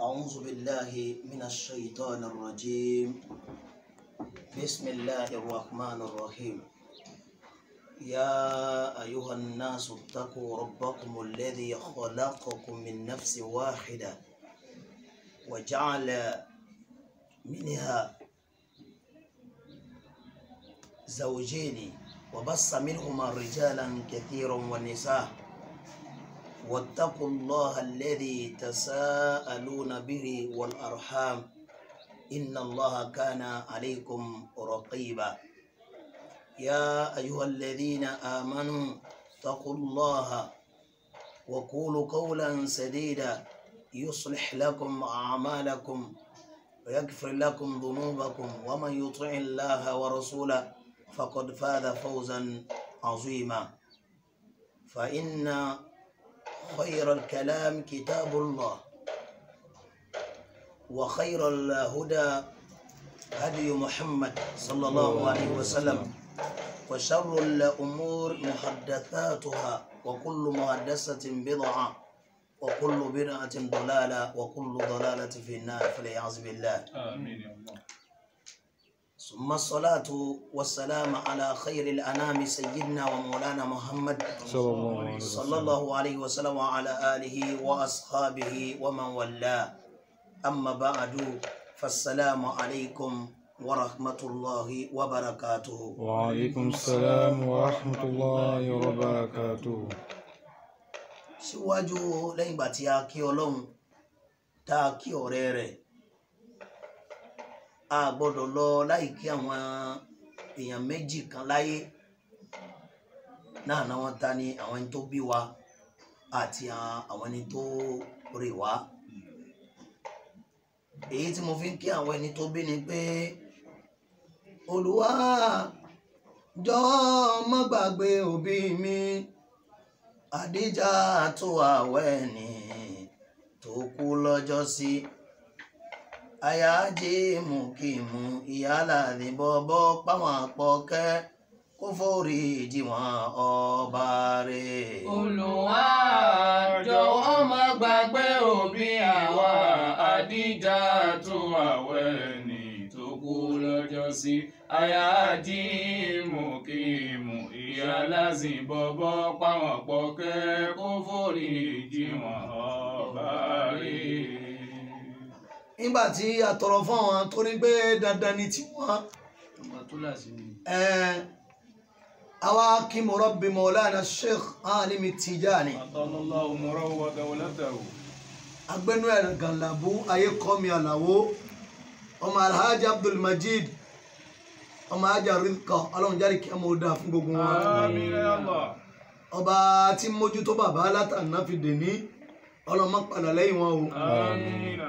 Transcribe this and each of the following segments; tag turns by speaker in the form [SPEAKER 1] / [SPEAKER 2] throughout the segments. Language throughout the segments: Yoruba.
[SPEAKER 1] أعوذ بالله من الشيطان الرجيم. بسم الله الرحمن الرحيم. يا أيها الناس اتقوا ربكم الذي خلقكم من نفس واحدة وجعل منها زوجين وبص منهما رجالا كثيرا ونساء واتقوا الله الذي تساءلون به والأرحام إن الله كان عليكم رقيبا. يا أيها الذين آمنوا اتقوا الله وقولوا قولا سديدا يصلح لكم أعمالكم ويغفر لكم ذنوبكم ومن يطع الله ورسوله فقد فاز فوزا عظيما. فإن خير الكلام كتاب الله وخير الهدى هدي محمد صلى الله عليه وسلم وشر الأمور محدثاتها وكل محدثة بدعة وكل بدعة ضلالة وكل ضلالة في النار فليعوذ بالله.
[SPEAKER 2] آمين يا الله.
[SPEAKER 1] ثم الصلاة والسلام على خير الأنام سيدنا ومولانا محمد صلى الله عليه وسلم وعلى آله وأصحابه ومن والاه. أما بعد فالسلام عليكم ورحمة الله وبركاته.
[SPEAKER 3] وعليكم السلام ورحمة الله وبركاته.
[SPEAKER 1] síwájú lẹ́yìn ìgbà tí a kí Ọlọ́run tá a kí ọ̀rẹ́ rẹ̀ a gbọ́dọ̀ lọ láì kí àwọn èèyàn méjì kan láyé náà wọn ta ni àwọn ẹni tó bí wa àti àwọn ẹni tó rè wá. èyí tí mo fi ń kí àwọn ẹni tó bí ni pé Olúwa jọ̀ọ́ má gbàgbé òbí mi Àdíjà tó àwẹ̀ ni tó kú lọ́jọ́sí ayájí mùkímù ìyálà ní bọ́bọ́ páwọn àpọ̀kẹ́ kó forí jì wọ́n ọba rẹ̀.
[SPEAKER 2] Olúwa jọ̀wọ́ má gbàgbé òbí àwa Àdíjà tó àwẹ̀ ni tó kú lọ́jọ́sí ayájí mùkímù ìyálà ní bọ́bọ́ páwọn àpọ̀kẹ́ kó forí jì wọ́n ọba rẹ̀.
[SPEAKER 1] nígbà tí a tọrọ fún àwọn tó ní pé dandan ni tiwọn àwa kí murabbi Maulana Sheikh Alimi Tijani agbẹnu ẹ̀ Gànlàbú Ayékọ́mi Àlàwó ọmọ Alhaji Abdul Majid ọmọ ajá Rizqa Ọlọ́run jáde kí a mọ̀ dá fún gbogbo wọn.
[SPEAKER 2] Àmín ya Allah.
[SPEAKER 1] ọba tí mójútó bàbá látàná fi dè ní ọlọ́mọ padà lẹ́yìn wọn o.
[SPEAKER 2] Àmín.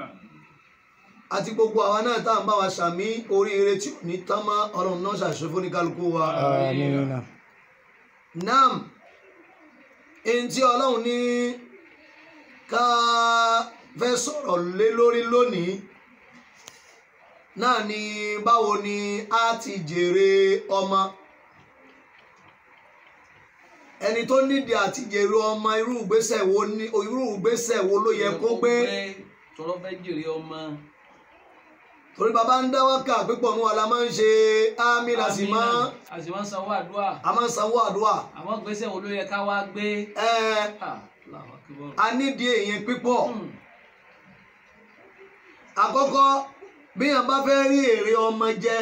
[SPEAKER 1] àti gbogbo àwa náà tá à ń bá wa ṣàmì oríire tí ò ní tán mọ́ Ọlọ́run náà ṣàṣẹ fún ní kálukú wa.
[SPEAKER 3] Àmín.
[SPEAKER 1] Naam èyí tí Ọlọ́run ní ká fẹ́ sọ̀rọ̀ lé lórí lónìí náà ni báwo ni a ti jèrè ọmọ. ẹni tó nídìí àti jèrè ọmọ irú ìgbésẹ̀ wo ló yẹ kó gbé.
[SPEAKER 4] tọrọ fẹ́ jèrè ọmọ.
[SPEAKER 1] torí bàbá ń dá wákà pípọ̀ nù àlà máa ń ṣe ámì la sì máa ń
[SPEAKER 4] sanwó àdúrà.
[SPEAKER 1] a máa ń sanwó àdúrà.
[SPEAKER 4] àwọn ìgbésẹ̀ wo ló yẹ ká wá gbé.
[SPEAKER 1] a nídìí èèyàn pípọ̀. àkọ́kọ́ bí yàn bá fẹ́ rí èrè ọmọ jẹ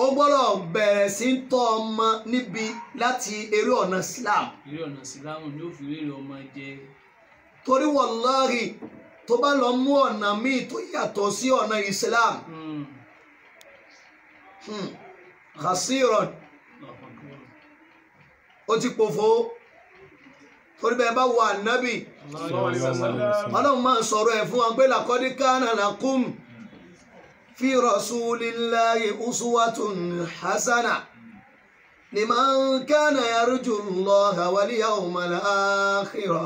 [SPEAKER 1] ó gbọ́dọ̀ bẹ̀rẹ̀ sí ń tọ́ ọmọ níbi láti eré ọ̀nà Islam.
[SPEAKER 4] eré ọ̀nà Islam ni ó fi rí èrè ọmọ jẹ.
[SPEAKER 1] torí wàláhì tó bá lọ mú ọ̀nà míì tó yàtọ̀ sí ọ̀nà Islam khasiran ó ti pòfo. torí bẹ́ẹ̀ bá wà nábì Ọlọ́run máa ń sọ̀rọ̀ ẹ̀ fún wa pé laqad kana lakum fi rasulillahi uswatun hasana liman kana yarju Allaha wal yawmal akhira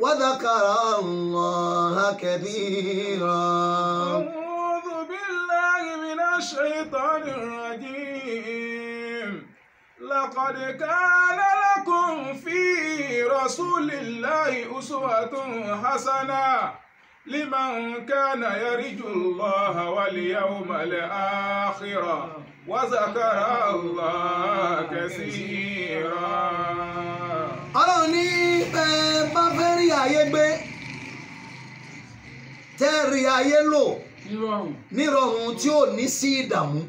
[SPEAKER 1] wa dhakara Allaha kathira.
[SPEAKER 2] A'udhu billahi minash shaitanir rajim. لقد كان لكم في رسول الله أسوة حسنة لمن كان يرجو الله واليوم الآخر وذكر الله كثيرا.
[SPEAKER 1] Ọlọ́run ní ẹ bá fẹ́ rí ayé gbé tẹ́ rí ayé lò nírọ̀rùn tí ò ní sí ìdààmú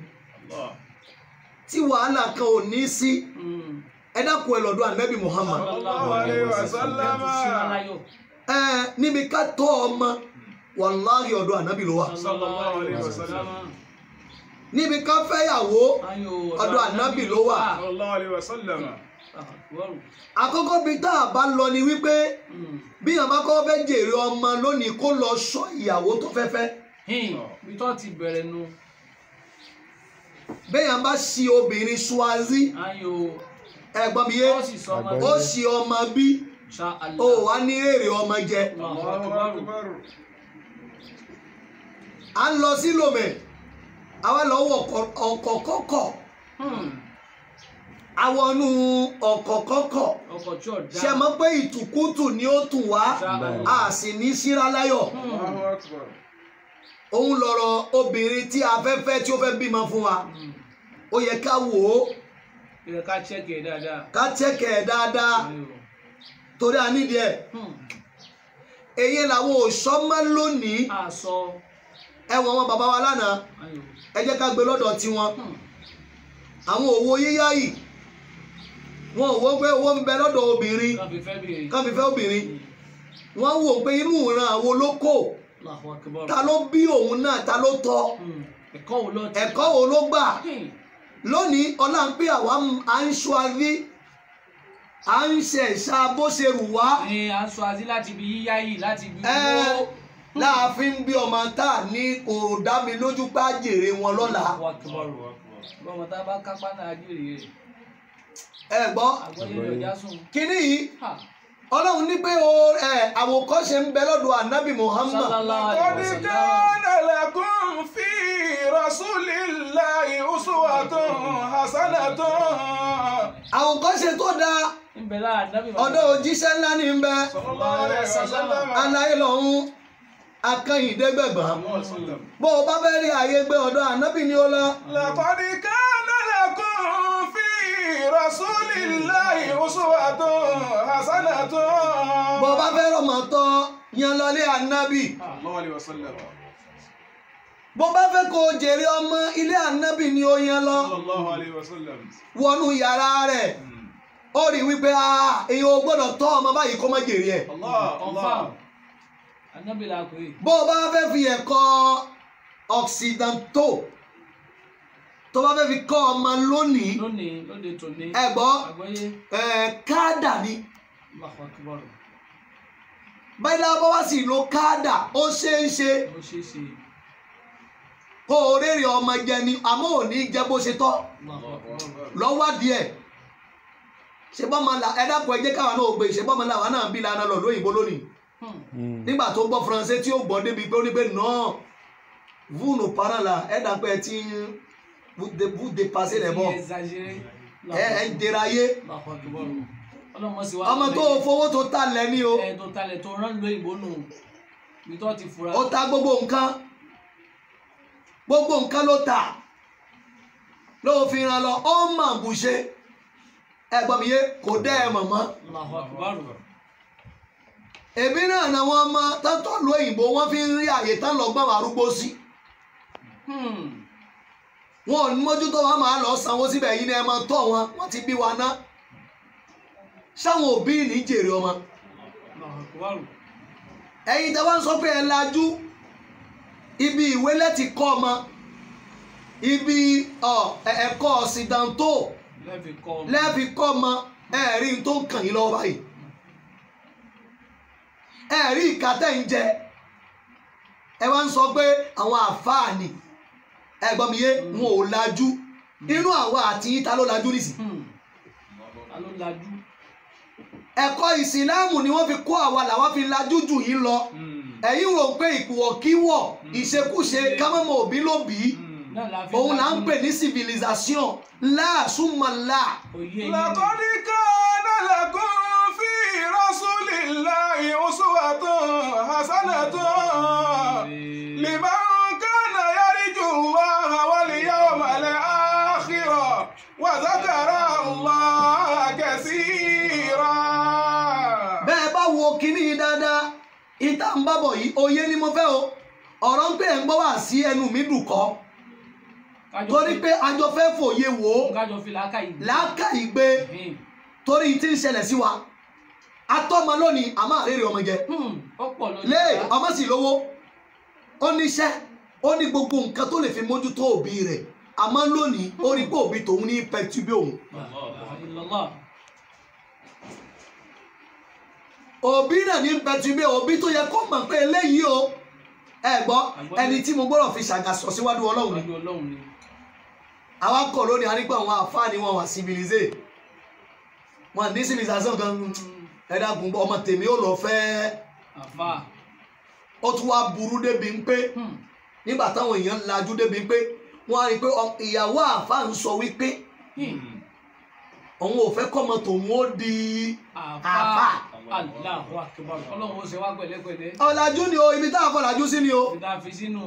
[SPEAKER 1] tí wàhálà kan ò ní sí ẹ dákun ẹ lọ́dọ̀ Ànábì Muhammad
[SPEAKER 2] sallallahu alaihi wasallam.
[SPEAKER 1] níbi ká tọ́ ọmọ wàláhì ọ̀dọ̀ Ànábì ló wà
[SPEAKER 2] sallallahu alaihi wasallam.
[SPEAKER 1] níbi ká fẹ́yàwó ọ̀dọ̀ Ànábì ló wà.
[SPEAKER 2] sallallahu alaihi wasallam.
[SPEAKER 1] àkọ́kọ́ bí tá a bá lọ ni wípé bí yàn bá kọ́ fẹ́ jèrè ọmọ lónìí kó lọ sọ ìyàwó tó fẹ́ fẹ́.
[SPEAKER 4] bí tó ti bẹ̀rẹ̀ nu.
[SPEAKER 1] béèyàn bá ṣi obìnrin ṣuazí ẹ̀gbọ́n mi yé ó ṣi ọmọ bí ó wá ní èrè ọmọ jẹ. à ń lọ sí Lomé àwa lọ wọ ọkọ̀kọ̀kọ̀ àwọn ọkọ̀kọ̀kọ̀ ṣe mọ̀ pé ìtùkùtù ni ó tù wá a sì ní síra láyọ̀. òun lọ̀rọ̀ obìnrin tí a fẹ́ fẹ́ tí ó fẹ́ bímọ fún wa ó yẹ ká wò ó
[SPEAKER 4] ká chẹ́kẹ̀ dáadáa.
[SPEAKER 1] ká chẹ́kẹ̀ dáadáa torí a nídìí ẹ̀. èyí làwọn òṣọ́mọ́ lónìí ẹ̀wọ̀n wọn bàbá wa lánàá ẹ jẹ́ ká gbé lọ́dọ̀ tiwọn. àwọn òwò yíyá yìí wọn ò wò pé owó ń bẹ lọ́dọ̀ obìnrin kán fi fẹ́ obìnrin wọ́n wò pé inú ìran àwọn olóko ta ló bí òun náà ta ló tọ́ ẹ̀kọ́ wo ló gbà. lónìí ọlá ń pè àwa à ń ṣọ́ adé à ń ṣẹ̀ṣà bó ṣe rù wá.
[SPEAKER 4] à ń ṣọ́ adé láti ibi yíyá yìí láti ibi owó.
[SPEAKER 1] láàfin bí ọmọ tá a ní kò dá mi lójú pé á jèrè wọn lọ́la.
[SPEAKER 4] bọ́mọ tá a bá kápá náà jèrè rẹ̀.
[SPEAKER 1] ẹ gbọ́ kínní yìí ọlọ́run ní pé àwòkọ́ṣe ń bẹ lọ́dọ̀ Ànábì Muhammad.
[SPEAKER 2] qad kana lakum fi rasulillahi uswatun hasanatun.
[SPEAKER 1] àwòkọ́ṣe tó dáa ọ̀dọ̀ òjíṣẹ́ ńlá ní ń bẹ aláyé lọ́hún akẹ́yìndégbẹ̀gbọ́n bó o bá fẹ́ rí ayé gbé ọ̀dọ̀ Ànábì ni ó lọ.
[SPEAKER 2] laqad kana lakum fi rasulillahi uswatun hasanatun.
[SPEAKER 1] bó o bá fẹ́ rọmọ tọ́ yan lọlé Ànábì. bó o bá fẹ́ kó o jèrè ọmọ ilé Ànábì ni ó yan lọ. wọnú yàrá rẹ̀ ó rí wípé èèyàn ò gbọ́dọ̀ tọ́ ọmọ báyìí kó má jèrè ẹ̀. bó o bá fẹ́ fi ẹ̀kọ́ Occidentaux tó bá fẹ́ fi kọ́ ọmọ lónìí ẹ gbọ́ káàdà ni báyìí lábọ́ wá sí lo káàdà ó ṣeé ṣe kó o rèrè ọmọ jẹ ni àmọ́ ò ní jẹ́ bó ṣe tọ́ lọ́wọ́dìí ẹ̀ ṣe bọ́ ma la ẹ dákun ẹ jẹ́ káwa náà gbé ṣe bọ́ ma la wa náà bí lana lọ lóyìnbó lónìí nígbà tó gbọ́ faransé tí ó gbọ́ débi pé ó ní pé non vous nos parents là ẹ dàpẹ́ ẹ ti vous dépassez les bords ẹ ń déraillé ọmọ tó fowó tó talẹ̀ ní o ó ta gbogbo nǹkan ló ta ló fi ràn lọ ó mà bùṣe ẹ̀gbọ́n mi yé kò dẹ́ ẹ mọ̀mọ́. èmi náà na wọn mọ tọ́tọ́ lu òyìnbó wọ́n fi ń rí àyè tán lọ gbọ́n arúgbó sí. wọn ò ní mójútó wọn máa lọ sanwó síbẹ̀ yìí ni ẹ máa tọ́ wọn wọ́n ti bí wa ná. sáwọn òbí ní jèrè ọmọ. ẹ̀yin tí wọ́n sọ pé ẹ lajú ibi ìwé lẹ́tì kọ́ ọmọ ibi ẹ̀kọ́ Occidentaux lẹ́ẹ̀fi kọ́ ọmọ ẹ̀rí tó ń kàn yín lọ́wọ́ báyìí ẹ̀rí ìkàtẹ́ ń jẹ ẹ wá ń sọ pé àwọn àfáàní ẹ̀gbọ́n mi yé wọn ò lajú inú àwa àti yín ta ló lajú nìsí. ẹ̀kọ́ ìsìláàmù ni wọ́n fi kọ́ àwa làwọn fi lajú jù yín lọ ẹ̀yin rò pé ìkùwọ̀kíwọ̀ ìṣekúṣe kámọ́mọ́ òbí ló bí òun là ń pè ní civilisation láàsúmọ̀lá.
[SPEAKER 2] laqad kana lakum fi rasulillahi uswatun hasanatun.
[SPEAKER 1] tá ń bábọ̀ yìí oyé ni mo fẹ́ o ọ̀rọ̀ ń pè ń gbọ́ wá sí ẹnu mi dùn kọ́ torí pé àjọ fẹ́ fòye wò ó làákàyè gbé torí tí ń ṣẹlẹ̀ sí wa atọ́mọ lónìí àmọ́ àrèrè ọmọ jẹ lé ọmọ sì lówó ó níṣẹ́ ó ní gbogbo nǹkan tó lè fi mójútó òbí rẹ̀ àmọ́ lónìí ó rí pé òbí tòun ní pẹ̀tùbí òun òbí náà ní pẹ̀tùbí òbí tó yẹ kó mọ̀ pé eléyìí o ẹ gbọ́ ẹni tí mo gbọ́dọ̀ fi ṣàgàsọ síwájú ọlọ́run ni àwa kọ̀ lónìí a ní pé àwọn àfáà ni wọn wà civilizé wọn ní civilization kan ẹ̀dàgùn ọmọ tèmi ó lọ fẹ́ ó tún wá burú débi ń pé nígbà táwọn èèyàn lajú débi ń pé wọ́n á rí i pé ìyàwó àfáà ń sọ wípé òun ò fẹ́ kọ́mọ tòun ó di àfáà.
[SPEAKER 4] Allahu akbar. Ọlọ́run ó ṣe wá pẹ̀lẹ́pẹ̀lẹ́.
[SPEAKER 1] ọ̀làjú ni o ibi tá a fọ̀làjú sí ni o.
[SPEAKER 4] ìdá fi sínú.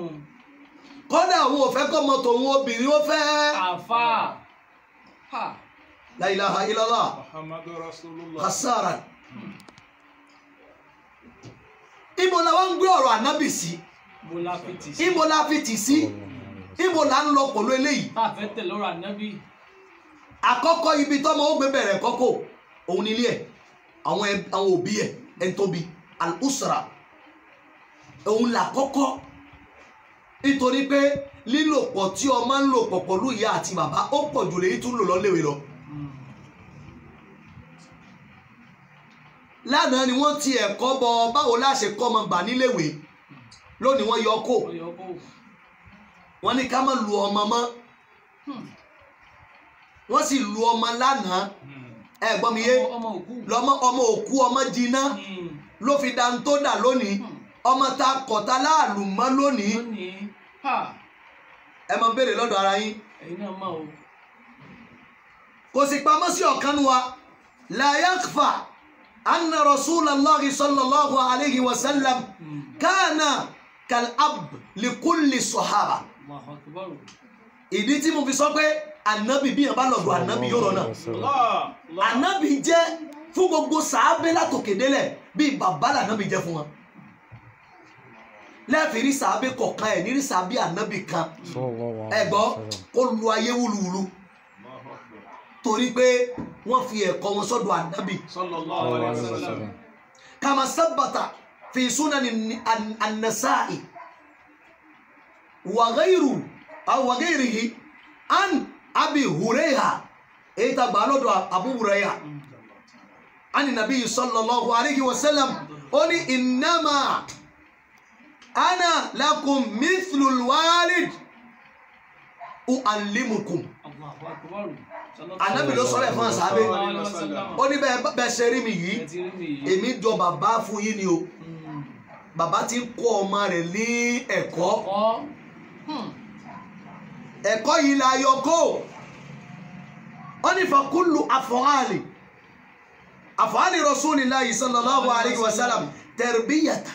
[SPEAKER 1] kọ́dà òun ò fẹ́ kọ́mọ tòun obìnrin ó fẹ́.
[SPEAKER 4] àfáà.
[SPEAKER 1] La ilaha illallah.
[SPEAKER 2] Muhammadu Rasulullah.
[SPEAKER 1] Hasaran. ibo la wá ń gbé ọ̀rọ̀ ànábì sí. ibo la fi tì sí. ibo la ń lọ pẹ̀lú eléyìí.
[SPEAKER 4] tá a fẹ́ tẹ̀lé ọ̀rọ̀ ànábì.
[SPEAKER 1] àkọ́kọ́ ibi tọ́mọ ó gbé bẹ̀rẹ̀ kọ́kọ́ òun nílé ẹ̀ àwọn òbí ẹ̀ ẹni tó bí al-usra òun là kọ́kọ́ nítorí pé lílòpọ̀ tí ọmọ ń lò pọ̀ pẹ̀lú ìyá àti bàbá ó pọ̀ jù lèyí tún lò lọ́léwé lọ. lánàá ni wọ́n ti ẹ̀kọ́ bọ báwo láṣẹ kọ́ ọmọ gbà níléèwé lónìí wọ́n yọ kó wọ́n ní ká má lu ọmọ mọ́ wọ́n sì lu ọmọ lánàá ẹ̀gbọ́n mi yé lọ́mọ ọmọ òkú ọmọ jiná ló fi dá tó dà lónìí ọmọ ta kọ̀tà láàlú mọ́ lónìí ẹ máa béèrè lọ́dọ̀ ara yín kò sì pamọ́ sí ọ̀kan wa la yakfa anna rasulallahi sallallahu alayhi wa sallam kana kal ab li kulli sahaba ìdí tí mo fi sọ pé ànábì bí yàn bá lọ́dọ̀ ànábì yóò rọ́nà ànábì jẹ́ fún gbogbo sàábé látòkè délẹ̀ bí bàbá lànábì jẹ́ fún wọn lẹ́ẹ̀fì rí sàábé kọ̀ọ̀kan ẹ̀ nírí sàábé ànábì kan ẹ̀gbọ́ kó lu ayé wúluwúlu torí pé wọ́n fi ẹ̀kọ́ wọn sọ́dọ̀ ànábì kama sabata fi sunan an-nasa'i wa ghayrihi an abi hurayra eta gbalodo abu hurayra ani nabi sallallahu alayhi wa sallam oni innama ana lakum mithlu alwalid uallimukum Allahu akbar anabi ló sọ bẹ́ẹ̀ fún sahabe oni be ṣe rí mi yìí èmi jọ bàbá fún yín ni o bàbá tí ń kọ́ ọmọ rẹ̀ ní ẹ̀kọ́ ẹ̀kọ́ yìí la yọ kó wọ́n ní fakulu àfọ̀hálì rasulillahi sallallahu alayhi wa sallam tarbiyata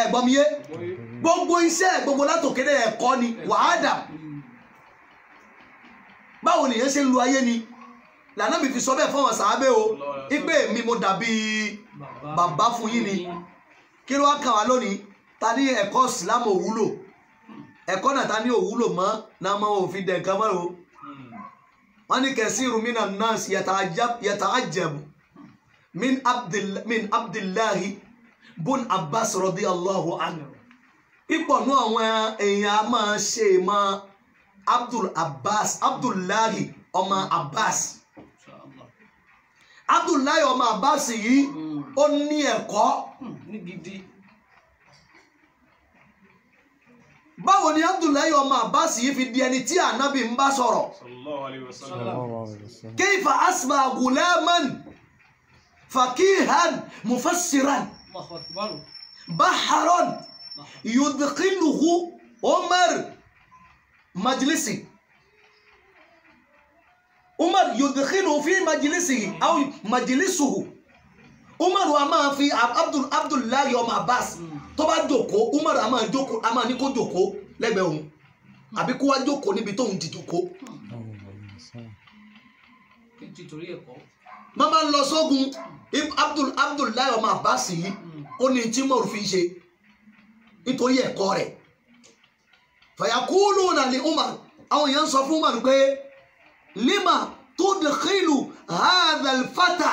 [SPEAKER 1] ẹ̀gbọ́n mi yé gbogbo iṣẹ́ gbogbo látòkéde ẹ̀kọ́ ni wàhádà báwo nìyẹn ṣe ń lu ayé ni lànà mi fi sọ bẹ́ẹ̀ fọwọ́n sàábẹ́ o ipe mi mo dàbí bàbá fún yín ni kí ló wá kàn wá lónìí ta ní ẹ̀kọ́ ìsìlámù òwúlò ẹ̀kọ́ náà ta ní òwúlò mọ́ náà mọ́ òfin dẹ̀kan mọ́ o wọ́n ní kasiru minan nas yata'ajjabu min abdullahi bun abbas radiyallahu anhu pípọ̀ nú àwọn èèyàn a máa ṣe mọ́ abdullahi ọmọ abbas abdullahi ọmọ abbas yìí ó ní ẹ̀kọ́ ní gidi. báwo ni abdullahi ọmọ abbas yìí fi di ẹni tí ànábì ń bá sọ̀rọ̀ kayfa asba gulaman fakihan mufassiran baharon yudkhiluhu umar majlisi umar yudkhiluhu fi majlisihi aw majlisuhu umar wa máa fi abdullahi ọmọ abbas tó bá jókòó umar a máa ní kó jókòó lẹ́gbẹ̀ẹ́ òun àbí kó wá jókòó níbi tóun ti jókòó. máa ń lọ sógun abdullahi ọmọ abbas yìí ó ní tí Umaru fi ṣe nítorí ẹ̀kọ́ rẹ̀ fayaquluna li Umar àwọn èèyàn sọ fún Umar pé lima tudkhilu hadha al-fata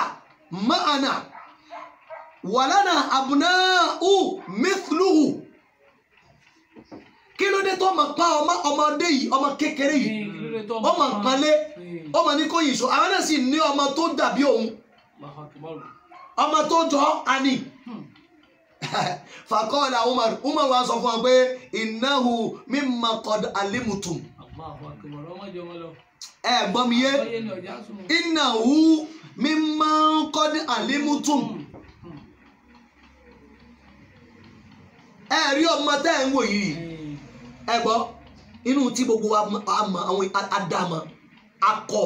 [SPEAKER 1] ma'ana walana abna'u mithluhu kí ló dé tó máa pa ọmọdé yìí ọmọ kékeré yìí ó máa panlé ó máa ní kó yìí sọ àwọn náà sì ní ọmọ tó dàbí òun ọmọ tó jọ àní faqala Umar wa sọ fún wa pé innahu mimma qad alimutum ẹ gbọ́ mi yé innahu mimma qad alimutum ẹ rí ọmọ tẹ́ ẹ̀ ń wò yìí ẹ gbọ́ inú tí gbogbo wa àmọ́ àwọn àdàmọ́ akọ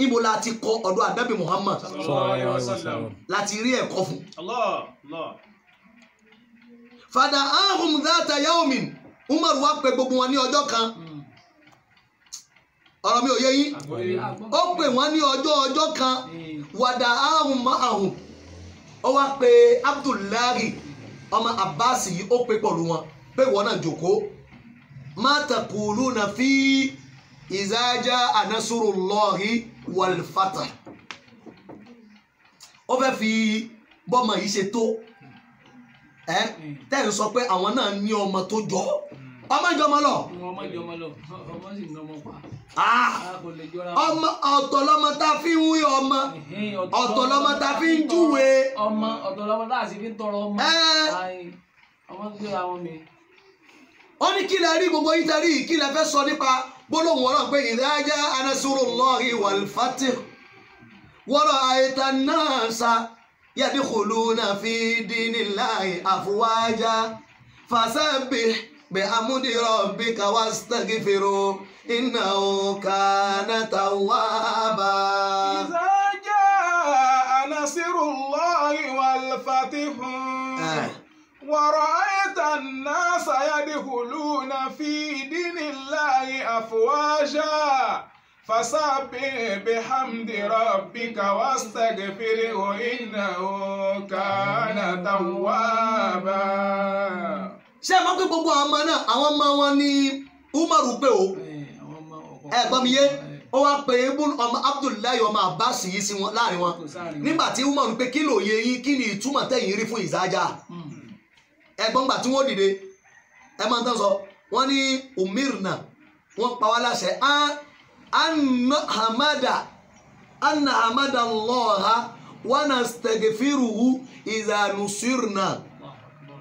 [SPEAKER 1] ibo la ti kọ ọ̀dọ̀ Ànábì Muhammad láti rí ẹ̀kọ́ fún. fada ahum dhata yawmin Umar wa pè gbogbo wọn ní ọjọ́ kan ọ̀rọ̀ mi ò yé yín ó pè wọ́n ní ọjọ́ kan wada ahum ma'ahum ó wá pè Abdullahi ọmọ Abbas yìí ó pè pọ̀lú wọn pé wọ́n náà jókòó ma taquluna fi iza jaa nasrullahi wal fath ó fẹ́ fi bọ́mọ yìí ṣe tó tẹ́ ń sọ pé àwọn náà ní ọmọ tó jọ ọmọ ìjọmọ lọ
[SPEAKER 4] ọmọ sì ń ọmọ pa.
[SPEAKER 1] ọmọ ọ̀tọ̀ lọmọ tá a fi ń wí ọmọ ọ̀tọ̀ lọmọ tá a fi ń júwe
[SPEAKER 4] ọmọ ọ̀tọ̀ lọmọ tá a sì fi ń tọrọ ọmọ ọmọ gbé àwọn mi.
[SPEAKER 1] ó ní kí lẹ rí gbogbo yìí tẹ rí kí lẹ fẹ́ sọ nípa gbólóhùn ọ̀rọ̀ pé idha jaa nasrullahi wal fath wa ra'ayta an-nasa yadkhuluna fi dinillahi afwaja fasabbih bihamdi rabbika wastaghfiru innahu kana tawwaba.
[SPEAKER 2] idha jaa nasrullahi wal fath ورأيت الناس يدخلون في دين الله أفواجا فسبح بحمد ربك واستغفره إنه كان توابا.
[SPEAKER 1] ṣé ẹ máa ń pè gbogbo àwọn ọmọ náà àwọn ọmọ wọn ní Umaru pé o ẹ gbọ́ mi yé ó wá pé ọmọ Abdullahi ọmọ Abbas yìí sí wọn láàrin wọn nígbà tí Umaru pé kí ló yẹ yín kí ni ìtumọ̀ tẹ̀yìn rí fún ìzájà ẹgbọ́n gbà tí wọ́n dìde ẹ máa ń tán sọ wọ́n ní umirna wọ́n pa wá láṣẹ anna hamada allaha wa nastaghfiruhu idha nusirna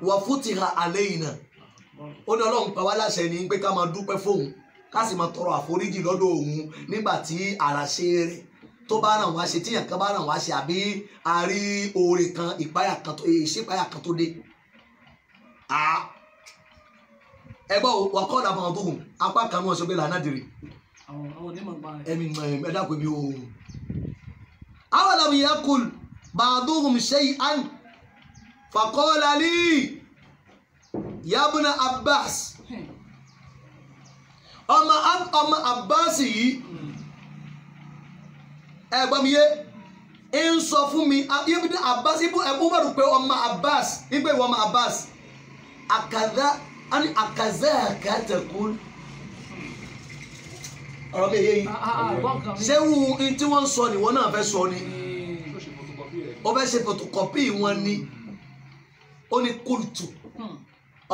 [SPEAKER 1] wa futiha alayna ó ní Ọlọ́run pa wá láṣẹ ní pé ká máa dúpẹ́ fóun ká sì máa tọrọ àforíjì lọ́dọ̀ òun nígbà tí àràṣe rẹ̀ tó bá ràn wá ṣe tíyàn kan bá ràn wá ṣe àbí a rí oore kan ìpáyà kan tó dé ẹgbọ́ wàkọ́ọ̀dà àwọn ọdún apá kan wọ́n sọ pé lànà dìrì ẹ̀mí ẹ̀dàkùn bí o awalam yakul ba'duhum shay'an faqala li ya ibn Abbas ọmọ Abbas yìí ẹgbọ́n mi yé ń sọ fún mi ibn Abbas ẹgbọ́n bá rò pé ọmọ Abbas nígbà ìwọ ọmọ Abbas akazaka takun ọ̀rọ̀ mi yé yìí ṣé wù tí wọ́n ń sọ ni wọ́n náà fẹ́ sọ ni ó fẹ́ ṣe photocopy wọn ni ó ní kultu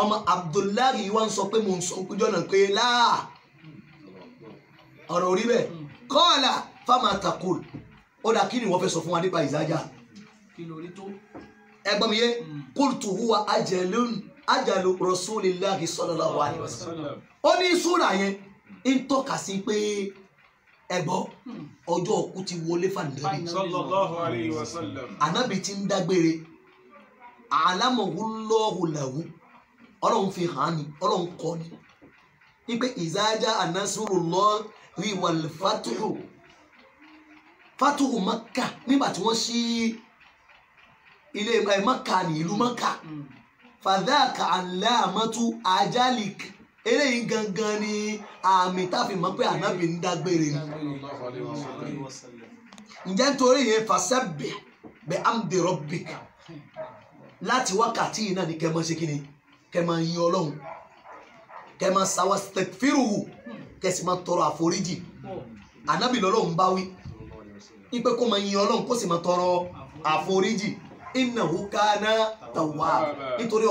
[SPEAKER 1] ọmọ Abdullahi wọ́n ń sọ pé mo ń sọ kújọ́ náà pé láà ọ̀rọ̀ orí bẹ́ẹ̀ kọ́ọ̀là fama takul ó dà kí ni wọ́n fẹ́ sọ fún wa nípa ìzájà ẹgbọ́n mi yé kultu huwa ajalu rasulillahi sallallahu alaihi wasallam ó ní súrà yẹn ń tọ́ka sí pé ẹgbọ́ ọjọ́ òkú ti wọlé fàndẹ́rì
[SPEAKER 2] sallallahu alaihi wasallam
[SPEAKER 1] ànábì ti ń dágbére alámọ̀húnlọ́hù làwù ọlọ́run fi hàn ní ọlọ́run kọ́ ni wípé ìzájá an-nasrullahi wal fatuhu Makka nígbà tí wọ́n ṣí ilé Makka ní ìlú Makka fàdáàkà aláàmọ́tú ajalik eléyìí gangan ni àmì táfi mọ̀ pé ànábì ń dágbére ni ǹjẹ́ nítorí yẹn fasabbih bihamdi rabbika láti wákàtí yìí náà ni kẹ́ máa ṣe kíni kẹ́ máa yin Ọlọ́run kẹ́ máa sawastaghfiruhu kẹ́ sì máa tọrọ àforíjì ànábì lọ́lọ́run bá wí ipe kó máa yin Ọlọ́run kó sì máa tọrọ àforíjì innahu kana tawwab nítorí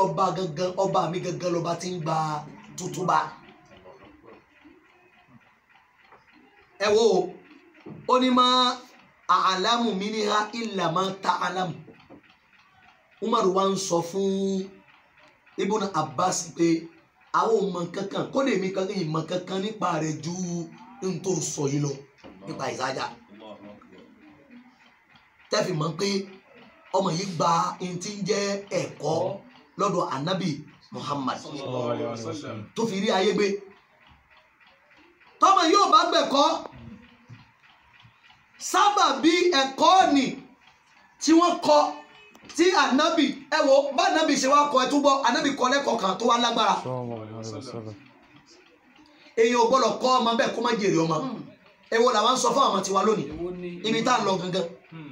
[SPEAKER 1] ọba mi gangan lọ́ba tí ń gba tútúbà. ẹ wo ó ní máa a'lamu minha illa ma ta'lamu Umaru wa ń sọ fún Ibn Abbas pé àwọn ọmọ kankan kódé mi kankan ìmọ̀ kankan nípa rẹ̀ ju n tó sọ yìí lọ nípa ìsájà tẹ́fì mọ̀ pé ọmọ yìí gba n tí ń jẹ́ ẹ̀kọ́ lọ́dọ̀ Ànábì Muhammad tó fi rí ayé gbé tọ́mọ yóò bá gbẹ̀kọ́ sábà bí ẹ̀kọ́ ni tí wọ́n kọ́ tí Ànábì ẹ wo bá Ànábì ṣe wá kọ́ ẹ túbọ̀ Ànábì kọ́ lẹ́kọ̀ọ́ kan tó wá lágbára èèyàn ò gbọ́dọ̀ kọ́ ọmọ bẹ́ẹ̀ kó má jèrè ọmọ èwo là ń sọ fún àwọn tiwa lónìí ibi tá à ń lọ gangan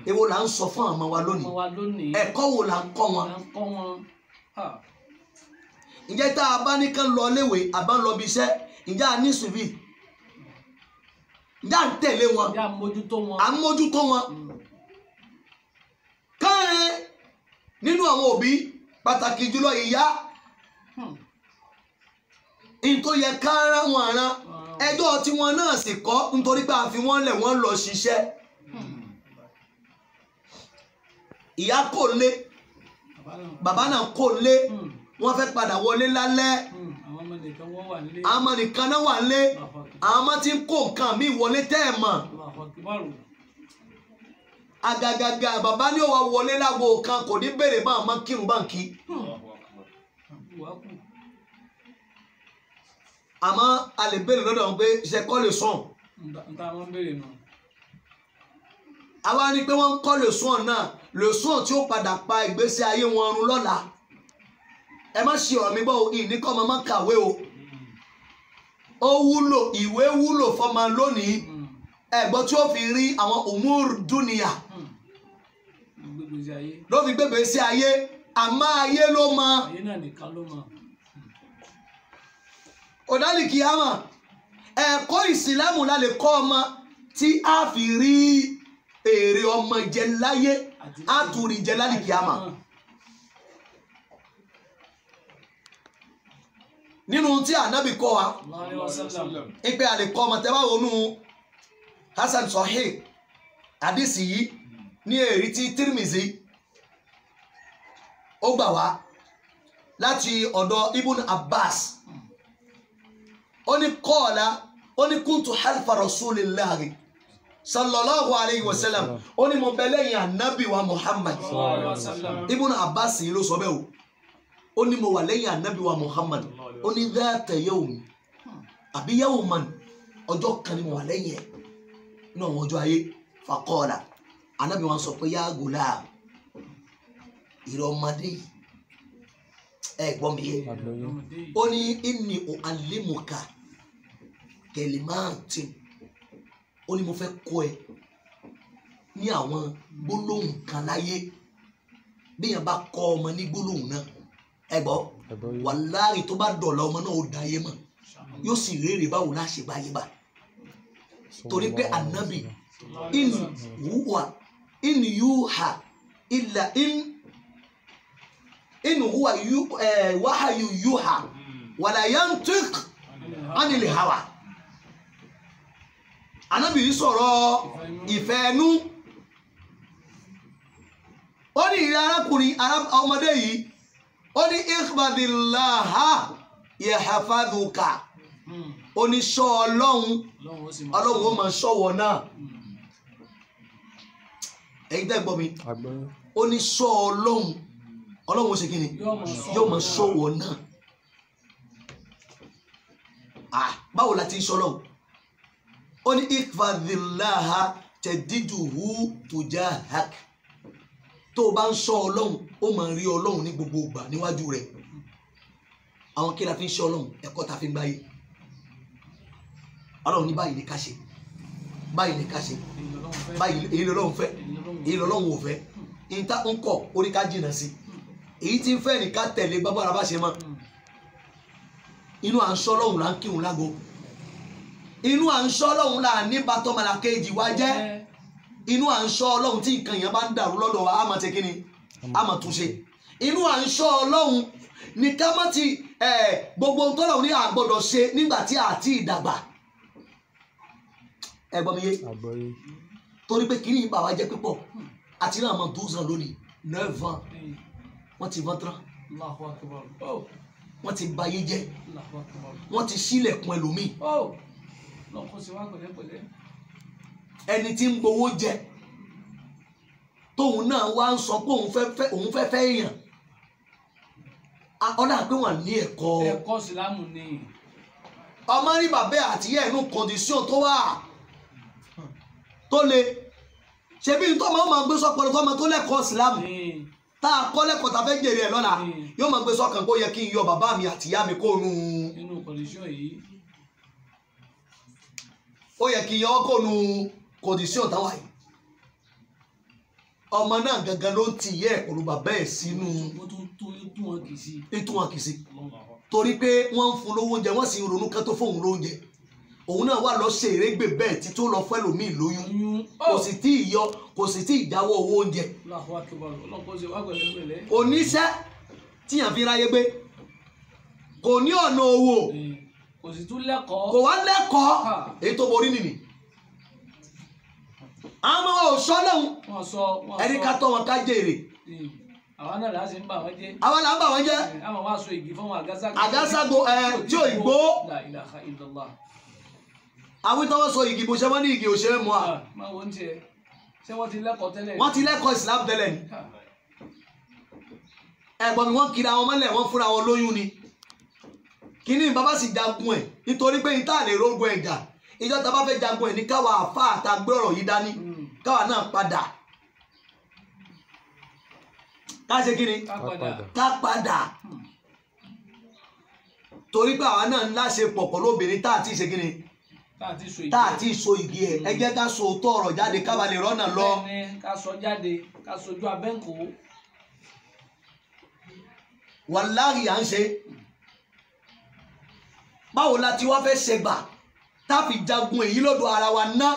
[SPEAKER 1] èwo là ń sọ fún àwọn wa lónìí ẹ̀kọ́ wo là ń kọ́ wọn ǹjẹ́ tá a bá ní kán lọ léwe àbá ń lọ bí iṣẹ́ ǹjẹ́ a ní sùúrù ǹjẹ́ à ń tẹ̀lé wọn à ń mójútó wọn káàrin nínú àwọn òbí pàtàkì jùlọ ìyá in tó yẹ kára wọn àrán ẹjọ́ tí wọn náà sì kọ́ nítorí pé a fi wọ́n lẹ̀ wọ́n lọ ṣiṣẹ́ ìyá kò lé bàbá náà kò lé wọ́n fẹ́ padà wọlé lálẹ́ àwọn ọmọ nìkan náà wà lé àwọn ọmọ tí ń kó nǹkan mi wọlé tẹ́ ẹ̀ mọ̀ agagaga bàbá ní òwà wọlé lágbo kan kò ní bèrè bá àmọ́ kírun báǹkì àmọ́ a lè bèrè lọ́dọ̀ wọn pé ṣe kọ́ lè sùn àwa ni pé wọ́n ń kọ́ lè sùn náà lè sùn tí ó padà pa ìgbésí ayé wọn run lọ́la ẹ má ṣe ọ̀rọ̀ mi gbọ́ ìní kọ́ máa kàwé o ó wúlò ìwé wúlò fọmọ lónìí ẹ̀gbọ́n tí ó fi rí àwọn umur dúnìyà ló fi gbégbé sí ayé àmọ́ ayé ló mọ ọ̀dàlì kìámà ẹ̀kọ́ ìsìlámù la lè kọ́ ọmọ tí a fi rí èrè ọmọ jẹ láyé a tún rí jẹ lálì kìámà nínú tí ànábì kọ́ wa ipe a lè kọ́ ọmọ tẹ́ bá wọnú Hasan Sahih hadisi yìí ní èrí tí Tirmizi ó gbà wá láti ọ̀dọ̀ Ibn Abbas ó ní qala ó ní kuntu halfa rasulillahi sallallahu alayhi wa sallam ó ní mo bẹ lẹ́yìn ànábì wa Muhammad Ibn Abbas yìí ló sọ bẹ́ẹ̀ o ó ní mo wà lẹ́yìn ànábì wa Muhammad ó ní dhata yawmi àbí yawman ọjọ́ kan ni mo wà lẹ́yìn ẹ̀ náà wọn ọjọ́ ayé faqala ànábì wọn sọ pé yá gulam ìrọ̀ ọmọdé ẹ gbọ́ mi yé ó ní inni u'allimuka kalimatin ó ní mo fẹ́ kọ́ ẹ ní àwọn gbólóhùn kan láyé bí yẹn bá kọ́ ọmọ ní gbólóhùn náà ẹ gbọ́ wàláhì tó bá dọ̀la ọmọ náà ó da ayé mọ̀ yóò sì rèrè báwo láà ṣe báyé bá torí pé ànábì in yuha illa in huwa wahyu yuha wala yantiq anil hawa ànábì yìí sọ̀rọ̀ ìfẹ́ ẹnu ó ní ìrẹ́ arákùnrin ọmọdé yìí ó ní ikhbadillaha yahfazuka ó ní ṣọ́ ọlọ́run ó máa ṣọ́wọ́ náà ẹ̀yin tẹ́ gbọ́ mi ó ní ṣọ́ ọlọ́run ó ṣe kí ni yóò máa ṣọ́wọ́ náà báwo la ti ń ṣọ́ ọlọ́run ó ní ikhbadillaha tajiduhu tujahak tó o bá ń ṣọ́ ọlọ́run ó máa rí ọlọ́run ní gbogbo ìgbà níwájú rẹ̀ àwọn kí la fi ń ṣọ́ ọlọ́run ẹ̀kọ́ ta fi ń gbáyé ọlọ́run ní báyìí ní ká ṣe báyìí ní ká ṣe báyìí èyí lọ́lọ́run fẹ́ èyí lọ́lọ́run ò fẹ́ ìta ń kọ̀ orí ká jìnnà sí èyí tí ń fẹ́ ní ká tẹ̀lé gbàgbọ́ra bá ṣe mọ́ inú à ń sọ lọ́hùn là ń kírun lágo inú à ń sọ lọ́hùn là ní bàtọ́mọ̀lá kejì wá jẹ́ inú à ń sọ lọ́hùn tí nǹkan yẹn bá ń dàrú lọ́dọ̀ wa á máa ṣe kí ni á máa túnṣe inú à ń sọ lọ́hùn ní ká má ti gbogbo ohun tó lọ́hùn ní àgbọ̀dọ̀ ṣe nígbà tí a ti dàgbà ẹ gbọ́ mi yé torí pé kìíní ìbá wa jẹ́ pípọ̀ àti náà mọ̀ 12 ans lónìí 9 ans wọ́n ti 20 ans wọ́n ti bayé jẹ́ wọ́n ti sílẹ̀kùn ẹlòmíì ẹni tí ń gbowó jẹ tóun náà wá ń sọ pé òun fẹ́ fẹ́ èèyàn ọ̀dà pé wọ́n ní ẹ̀kọ́
[SPEAKER 4] sílámù ni
[SPEAKER 1] ọmọ rí bàbá àtìyẹ inú kọndíṣọ̀n tó wà tó le ṣebí tó máa gbé sọ́pọ̀lọ́ tó máa tó lẹ́kọ̀ọ́ sílámù tá a kọ́ lẹ́kọ̀ọ́ tá a fẹ́ jèrè ẹ̀ lọ́la yóò máa gbé sọ́kàn kó yẹ kí n yọ bàbá mi àti ìyá mi kó
[SPEAKER 4] inú kọndíṣọ̀n yìí
[SPEAKER 1] ó yẹ kí n yọ ọ́ kó nu kọndíṣọ̀n táwa yìí ọmọ náà gangan ló ń ti ìyá ẹ̀ pẹ̀lú bàbá ẹ̀ sínú ètò wọn kì í sí torí pé wọ́n ń fún lówó oúnjẹ wọ́n sì ń ronú kán tó fóun lóúnjẹ òun náà wà lọ ṣe ìrégbè bẹ́ẹ̀ tí tó lọ fẹ́ lòmíì lóyún kò sì tí ì yọ kò sì tí ì jáwọ́ owó oúnjẹ oníṣẹ́ tíyàn fi ráyé gbé kò ní ọ̀nà owó
[SPEAKER 4] kò sì tún lẹ́kọ̀ọ́
[SPEAKER 1] kò wá lẹ́kọ̀ọ́ èyí tó borí nìyí àwọn ọmọ ò sọ lóhun ẹni ká tọ́ wọn ká jèrè
[SPEAKER 4] àwọn náà láti ń bà wọ́n jẹ́
[SPEAKER 1] àwọn là ń bà wọ́n jẹ́
[SPEAKER 4] àwọn wá so igi fún wọn
[SPEAKER 1] àgáságo tí ò ìgbó
[SPEAKER 4] la ilaha illallah
[SPEAKER 1] àwọn ìtọ́wọ́ sọ igi bó ṣe wọ́n ní igi òṣèré mọ́ à
[SPEAKER 4] máa wọ́n tiẹ̀ ṣé wọ́n ti lẹ́kọ̀ọ́ tẹ́lẹ̀
[SPEAKER 1] wọ́n ti lẹ́kọ̀ọ́ Islam tẹ́lẹ̀ ni ẹ̀gbọ́n mi wọ́n kiri àwọn mọ́lẹ̀ wọ́n fúnra wọn lóyún ni kíní bàbá sì jagun ẹ̀ nítorí pé ìta lè rógun ẹ̀jà ìjọ tá a bá fẹ́ jagun ẹ̀ ní káwa àfa àtàgbé ọ̀rọ̀ yìí dání káwa náà padà ká ṣe kíni ká padà torí pé àwa náà ń láṣepọ̀ pọ̀ lóbìnrin tá àti ṣe kíni tá àti so igi ẹ̀ ẹ jẹ́ ká so òótọ́ ọ̀rọ̀ jáde ká ba lè rọ́nà lọ.
[SPEAKER 4] ká sọ jáde ká sojú abẹ́ǹkó.
[SPEAKER 1] wàláhì à ń ṣe báwo la ti wá fẹ́ ṣe gbà tá a fi jagun èyí lọ́dọ̀ ara wa ná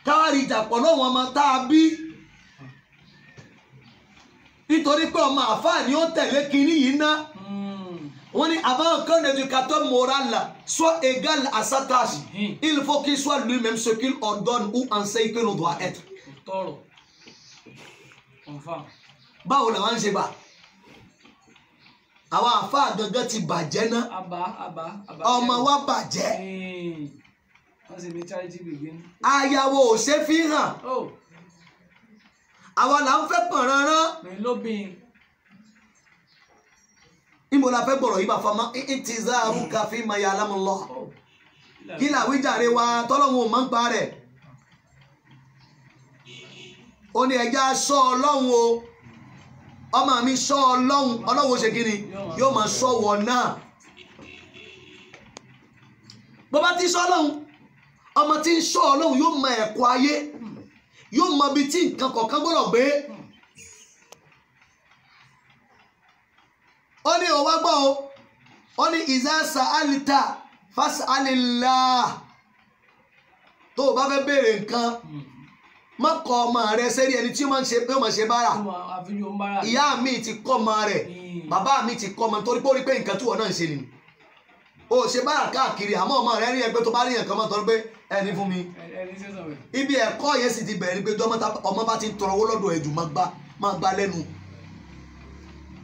[SPEAKER 1] káwárí ìjàpọ̀ lọ́wọ́n ọmọ tá a bí nítorí pé ọmọ àfáà ni ó tẹ̀lé kinní yìí ná wọ́n ní avant qu'un éducateur moral soit égal à sa tâche il faut qu'il soit lui-même ce qu'il ordonne ou enseigne que l'on doit être. báwo la wọ́n ń ṣe gbà àwọn àfáà gangan ti bàjẹ́ ná ọmọ wa bàjẹ́ àyàwó ò ṣe fi hàn àwa là ń fẹ́ pọ̀n ránrán níbo la fẹ́ gbọ̀rọ̀ yìí bá fama intizaru káfí ma ya'lamu Allah kí làwíjàre wa tọ́lọ́hún ò máa ń pa rẹ̀ ó ní ẹja sọ ọlọ́hun o ọmọ mi sọ ọlọ́hun ọlọ́hun ó ṣe kí ni yóò máa sọ wọ náà bó bá ti sọ ọlọ́hun ọmọ tí ń sọ ọlọ́hun yóò mọ ẹ̀kọ́ ayé yóò mọ ibi tí nǹkan kọ̀ọ̀kan gbọ́dọ̀ gbé ó ní òwá gbọ́ o ó ní iza sa'alta fas'alillah tó o bá fẹ́ béèrè nǹkan má kọ ọmọ rẹ sẹ́rí ẹni tí ó máa ń ṣe pé ó máa ṣe bára ìyá mi ti kọ́ ọmọ rẹ̀ bàbá mi ti kọ́ ọmọ torí pé ó rí pé nǹkan tí wọ́n náà ń ṣe nìyí o ṣe bára káàkiri àmọ́ ọmọ rẹ rí ẹgbẹ́ tó bá rí nǹkan mọ́ torí pé ẹni fún mi ibi ẹ̀kọ́ yẹn sì ti bẹ̀rẹ̀ pé ọmọ bá ti ń tọrọ owó lọ́dọ̀ ẹ̀jù máa gbá lẹ́nu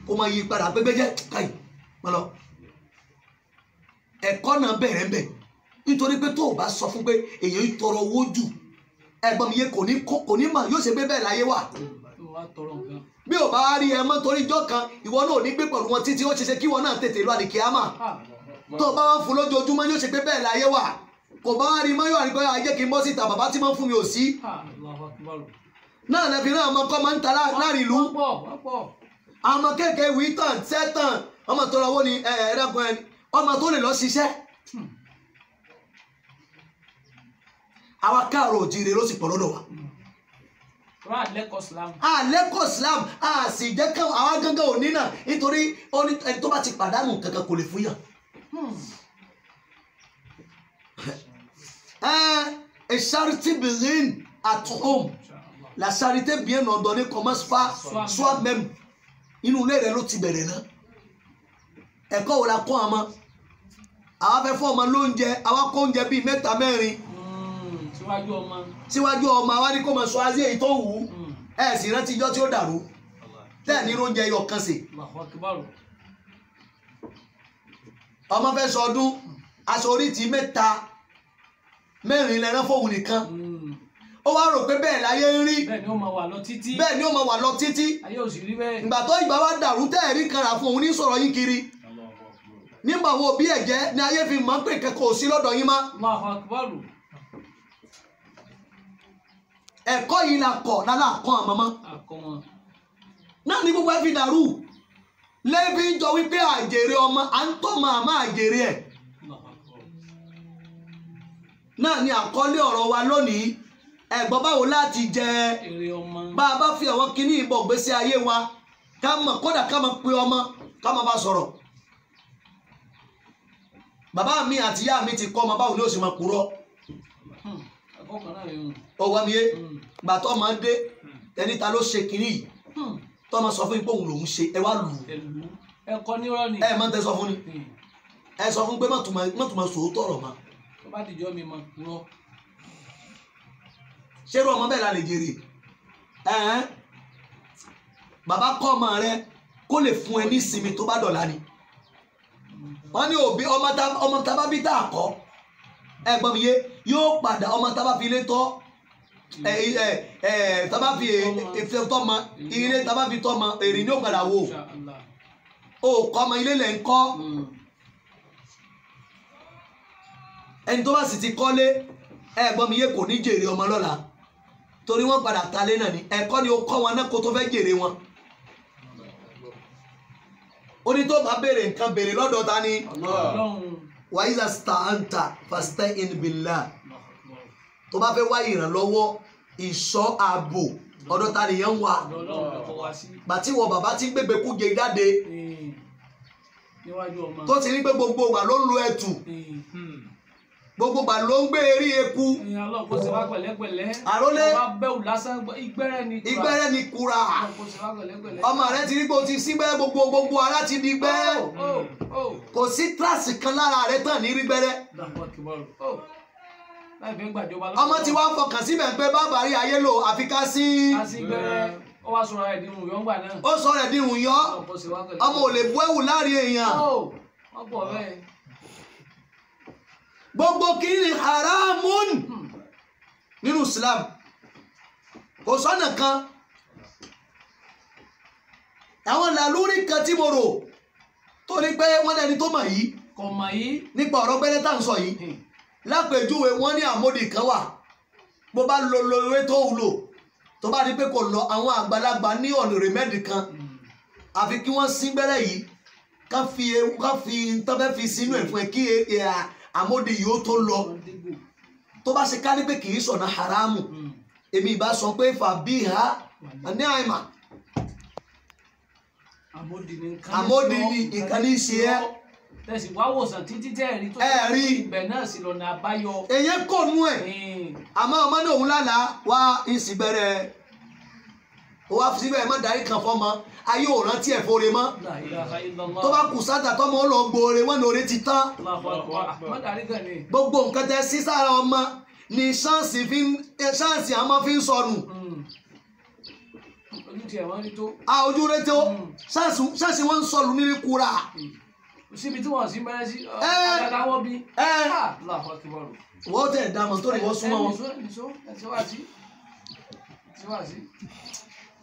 [SPEAKER 1] kó máa yí padà pé gbẹ́jẹ́ káyì máa lọ ẹ̀kọ́ náà bẹ̀rẹ̀ ń bẹ̀ nítorí pé tó o bá sọ fún pé èèyàn ń tọrọ owó jù ẹ̀gbọ́n mi yé kò ní mà yóò ṣe pé bẹ́ẹ̀ láyé wà bí o bá rí ẹ mọ́ torí ijọ́ kan ìwọ náà ò ní gbé pẹ̀lú wọn títí ó ṣe ṣe kí wọn náà tètè lọ àdìkíámà tó o bá wá fún lójoojúmọ́ yóò ṣe pé bẹ́ẹ̀ láyé wà kò bá wá rí mọ́ yóò àrígbọ́ ayé kí n bọ́ síta bàbá tí wọ́n fún mi ò sí náà lẹ́fi náà ọmọ kọ́ máa ń ta láàrin ìlú ọmọ kéèké wí tàn sẹ́tàn ọmọ tó lọ́wọ́ ni ẹ̀ẹ́dẹ́gbọ́n ẹni ọmọ tó lè lọ ṣiṣẹ́ àwa káàrọ̀ òjìrè ló sì pọ̀ lọ́dọ̀ wa
[SPEAKER 4] rà lẹ́kọ̀ọ́ Islam.
[SPEAKER 1] Lẹ́kọ̀ọ́ Islam sì jẹ́ ká àwọn gangan òní náà nítorí ẹni tó bá ti pàdánù kankan kò lè fún yàn. A charité begin at home. La charité bien ordonnée commence par soi-même. Inú ilé rẹ̀ ló ti bẹ̀rẹ̀ náà. Ẹ̀kọ́ wo la kọ́ àmọ́? Àwa fẹ́ fún ọmọ lóúnjẹ, àwa kó oúnjẹ bíi 3 4. Síwájú ọmọ àwa ní kó máa sọ azé èyí tó wù ú. Ẹ sì rántí ijọ́ tí ó dàrú. Tẹ́ẹ̀ ní oúnjẹ yọ kan sí. Ọmọ fẹ́ sọdún, aṣọ oríṣi 3 4 lẹ́rán fóun nìkan. Ó wá rò pé bẹ́ẹ̀ láyé ń rí.
[SPEAKER 4] Bẹ́ẹ̀ ni ó máa wà lọ títí.
[SPEAKER 1] Bẹ́ẹ̀ ni ó máa wà lọ títí.
[SPEAKER 4] Ayé ò sì rí bẹ́ẹ̀.
[SPEAKER 1] Ìgbà tó ìgbà wá dàrú tẹ́ẹ̀rí kan rà fún òun ní sọ̀rọ̀ yín kiri. Nígbà wo bí ẹ̀jẹ̀ ni ayé fi mọ̀ pé kẹ́kọ̀ọ́ ò sí lọ́dọ̀ yín mọ́. Ẹ̀kọ́ yìí la kọ̀ lálá àkọ́ àmọ́mọ́. Náà ni gbogbo ẹ fi dàrú. Lẹ́bí ń jọ wípé àjèrè ọmọ à ń tọ́ màmá àjèrè ẹ̀. Náà ni àkọ́lé ọ̀rọ̀ wa lónìí. Ẹ̀gbọ́n báwo láti jẹ bá a bá fi àwọn kinní ìbọ̀ gbèsè ayé wa ká mọ̀ kódà ká mọ̀ pé ọmọ ká mọ̀ bá sọ̀rọ̀. Bàbá mi àti ìyá mi ti kọ́ ọmọ báwo ni ó sì máa purọ́. Ọwọ́ mi yé gbàtọ́ máa dé ẹni ta ló ṣe kinní yìí tọ́ ma sọ fún yín pé òun lòún ṣe ẹ wá lù ú.
[SPEAKER 4] Ẹ̀kọ́ ní rọ́ ni.
[SPEAKER 1] Ẹ máa ń tẹ sọ fún ni. Ẹ sọ fún pé mọ̀tùmọ̀ sòótọ́ ọ̀rọ̀ ma.
[SPEAKER 4] Tó bá dìjọ́ mi máa purọ́.
[SPEAKER 1] Ṣé irú ọmọ bẹ́ẹ̀ la lè jèrè? Bàbá kọ́ ọmọ rẹ kó lè fún ẹ ní ìsinmi tó bá dọ̀la ni. Wọ́n ní òbí ọmọ tá bá bí tá a kọ́ ẹ̀gbọ́n mi yé yóò padà ọmọ tá bá fi ilé tọ́ tá bá fi èfẹ́ tọ́ ma ilé tá bá fi tọ́ ma èrè ní ó padà wò ó kọ́ ọmọ ilé lẹ̀ ń kọ́ ẹni tó bá sì ti kọ́lé ẹ̀gbọ́n mi yé kò ní jèrè ọmọ lọ́la torí wọ́n padà talé náà ni ẹ̀kọ́ ni ó kọ́ wọn náà kó tó fẹ́ jèrè wọn. Ó ní tó bá béèrè nǹkan béèrè lọ́dọ̀ ta ni wa iza sta'anta fasta'in billah. Tó bá fẹ́ wá ìrànlọ́wọ́ ìṣọ́ ààbò ọ̀dọ̀ ta nìyẹn wà. Bàtí wọ bàbá tí gbégbé kú jẹ jáde tó ti ní pé gbogbo wà ló ń lo ẹ̀tù gbogbo gbà ló ń gbé eré eku. Àrólé ìgbẹ́rẹ́ ni kura. Ọmọ rẹ ti rí pé o ti sígbẹ́ gbogbo ara ti di gbẹ́rẹ́. Kò sí tíráàsì kan lára rẹ tán ní rí gbẹ́rẹ́. Ọmọ ti wá fọkàn síbẹ̀ pé bàbá rí ayé lò àfi ká sí.
[SPEAKER 4] Ó wá sọ̀rọ̀ ẹ̀ dìrùn yọ́ ńgbà náà.
[SPEAKER 1] Ó sọ̀rọ̀ ẹ̀ dìrùn yọ́. Ọmọ ò lè bu ẹ̀wù láàrin èèyàn.
[SPEAKER 4] Wọ́n pọ̀ bẹ́ẹ̀.
[SPEAKER 1] Gbogbo kìí ni haramun nínú Islam. Kò sọ́nà kan. Àwọn làlúrí kan tí mo rò tó ní pé wọ́n lẹ́ni tó mọ̀ yìí.
[SPEAKER 4] Kò mọ̀ yìí.
[SPEAKER 1] Nípa ọ̀rọ̀ gbẹ́lẹ́ tá ń sọ yìí. Lápèjúwe wọ́n ní àmódì kan wà. Bó bá lo ewé tó wúlò. Tó bá di pé kò lọ àwọn àgbàlagbà ní ọ̀nà rèmẹ́dì kan. Àfi kí wọ́n sín gbẹ́lẹ́ yìí. Ká fi tọ́fẹ́ fi sínú ẹ̀ fún ẹ kí àmódi yóò tó lọ tó bá ṣe ká ní pé kì í sọ̀nà haramu èmi ìbá sọ pé fàbí ha ní àìmà àmódi ni nǹkan ní ṣe ẹ́
[SPEAKER 4] tẹ̀sí wá wòsàn títí tẹ́ẹ̀rí tó
[SPEAKER 1] rí
[SPEAKER 4] ibẹ̀ náà sì lọ́nà àbáyọ.
[SPEAKER 1] èyí kò nú ẹ̀ àmọ́ ọmọ náà òun lálàá wá ìsìn bẹ̀rẹ̀ ó wá síbẹ̀ má darí kan fọ́mọ ayé ò rántí ẹ̀ fóore mọ́ tó bá kù sátà tọ́mọ ó lọ gbòòrè wọ́n ní oore ti tán gbogbo nǹkan tẹ sí sára ọmọ ni ṣáàsì àmọ́ fi ń sọnù ojú rẹ tó ṣáàsì wọn ń sọnù nínú kura.
[SPEAKER 4] Síbi tí wọ́n sì bẹ̀rẹ̀ sí àgbàdáwọ́ bí.
[SPEAKER 1] Wọ́n tẹ̀ dámọ̀ tó ní wọ́n súnmọ́ wọn.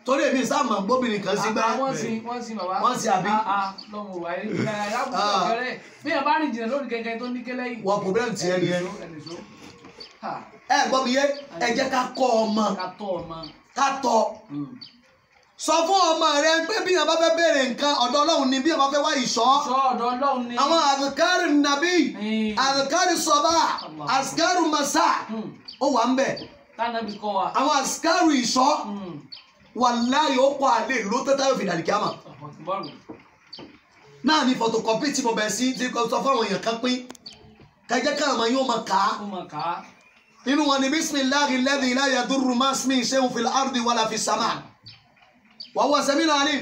[SPEAKER 1] Torí èmi sáàmà gbóbìnrin kan sí gbẹ́rẹ́.
[SPEAKER 4] Wọ́n sí bàbá.
[SPEAKER 1] Wọ́n sí àbí.
[SPEAKER 4] Lọ́mọ wà ní ìgbẹ́rẹ́. Bí ẹ bá rìn jìnnà lórí kẹ̀kẹ́ tó ní kẹ́lẹ́ yìí.
[SPEAKER 1] Wọ́n problem ti ẹni ẹni. Ẹ gbọ́ mi yé ẹ jẹ́ ká kọ́ ọmọ. Ká tọ́. Sọ fún ọmọ rẹ pé bí wọn bá fẹ́ béèrè nǹkan ọ̀dọ̀ Ọlọ́run ni bí wọn bá fẹ́ wá ìṣọ́.
[SPEAKER 4] Ọ̀dọ̀ Ọlọ́run ni.
[SPEAKER 1] Àwọn àzìkárì nàbí àzìkárì sọ̀bà àzìkárì màsà ó wà ń bẹ̀
[SPEAKER 4] tánàbí kọ́ wa.
[SPEAKER 1] àwọn àsìkárù ìṣọ́ wàláhì ó kọ́ àlè ló tẹ́tà yóò fi dàrí kíámà. náà ní photocopy tí mo bẹ̀ sí ti sọ fún àwọn èèyàn kan pín kẹjẹ káàmà yóò máa kà á. nínú wọn ni bismillahi alladhi la yadurru ma'a ismihi shay'un fil ardi wala fis sama' wa huwa sami'un alim.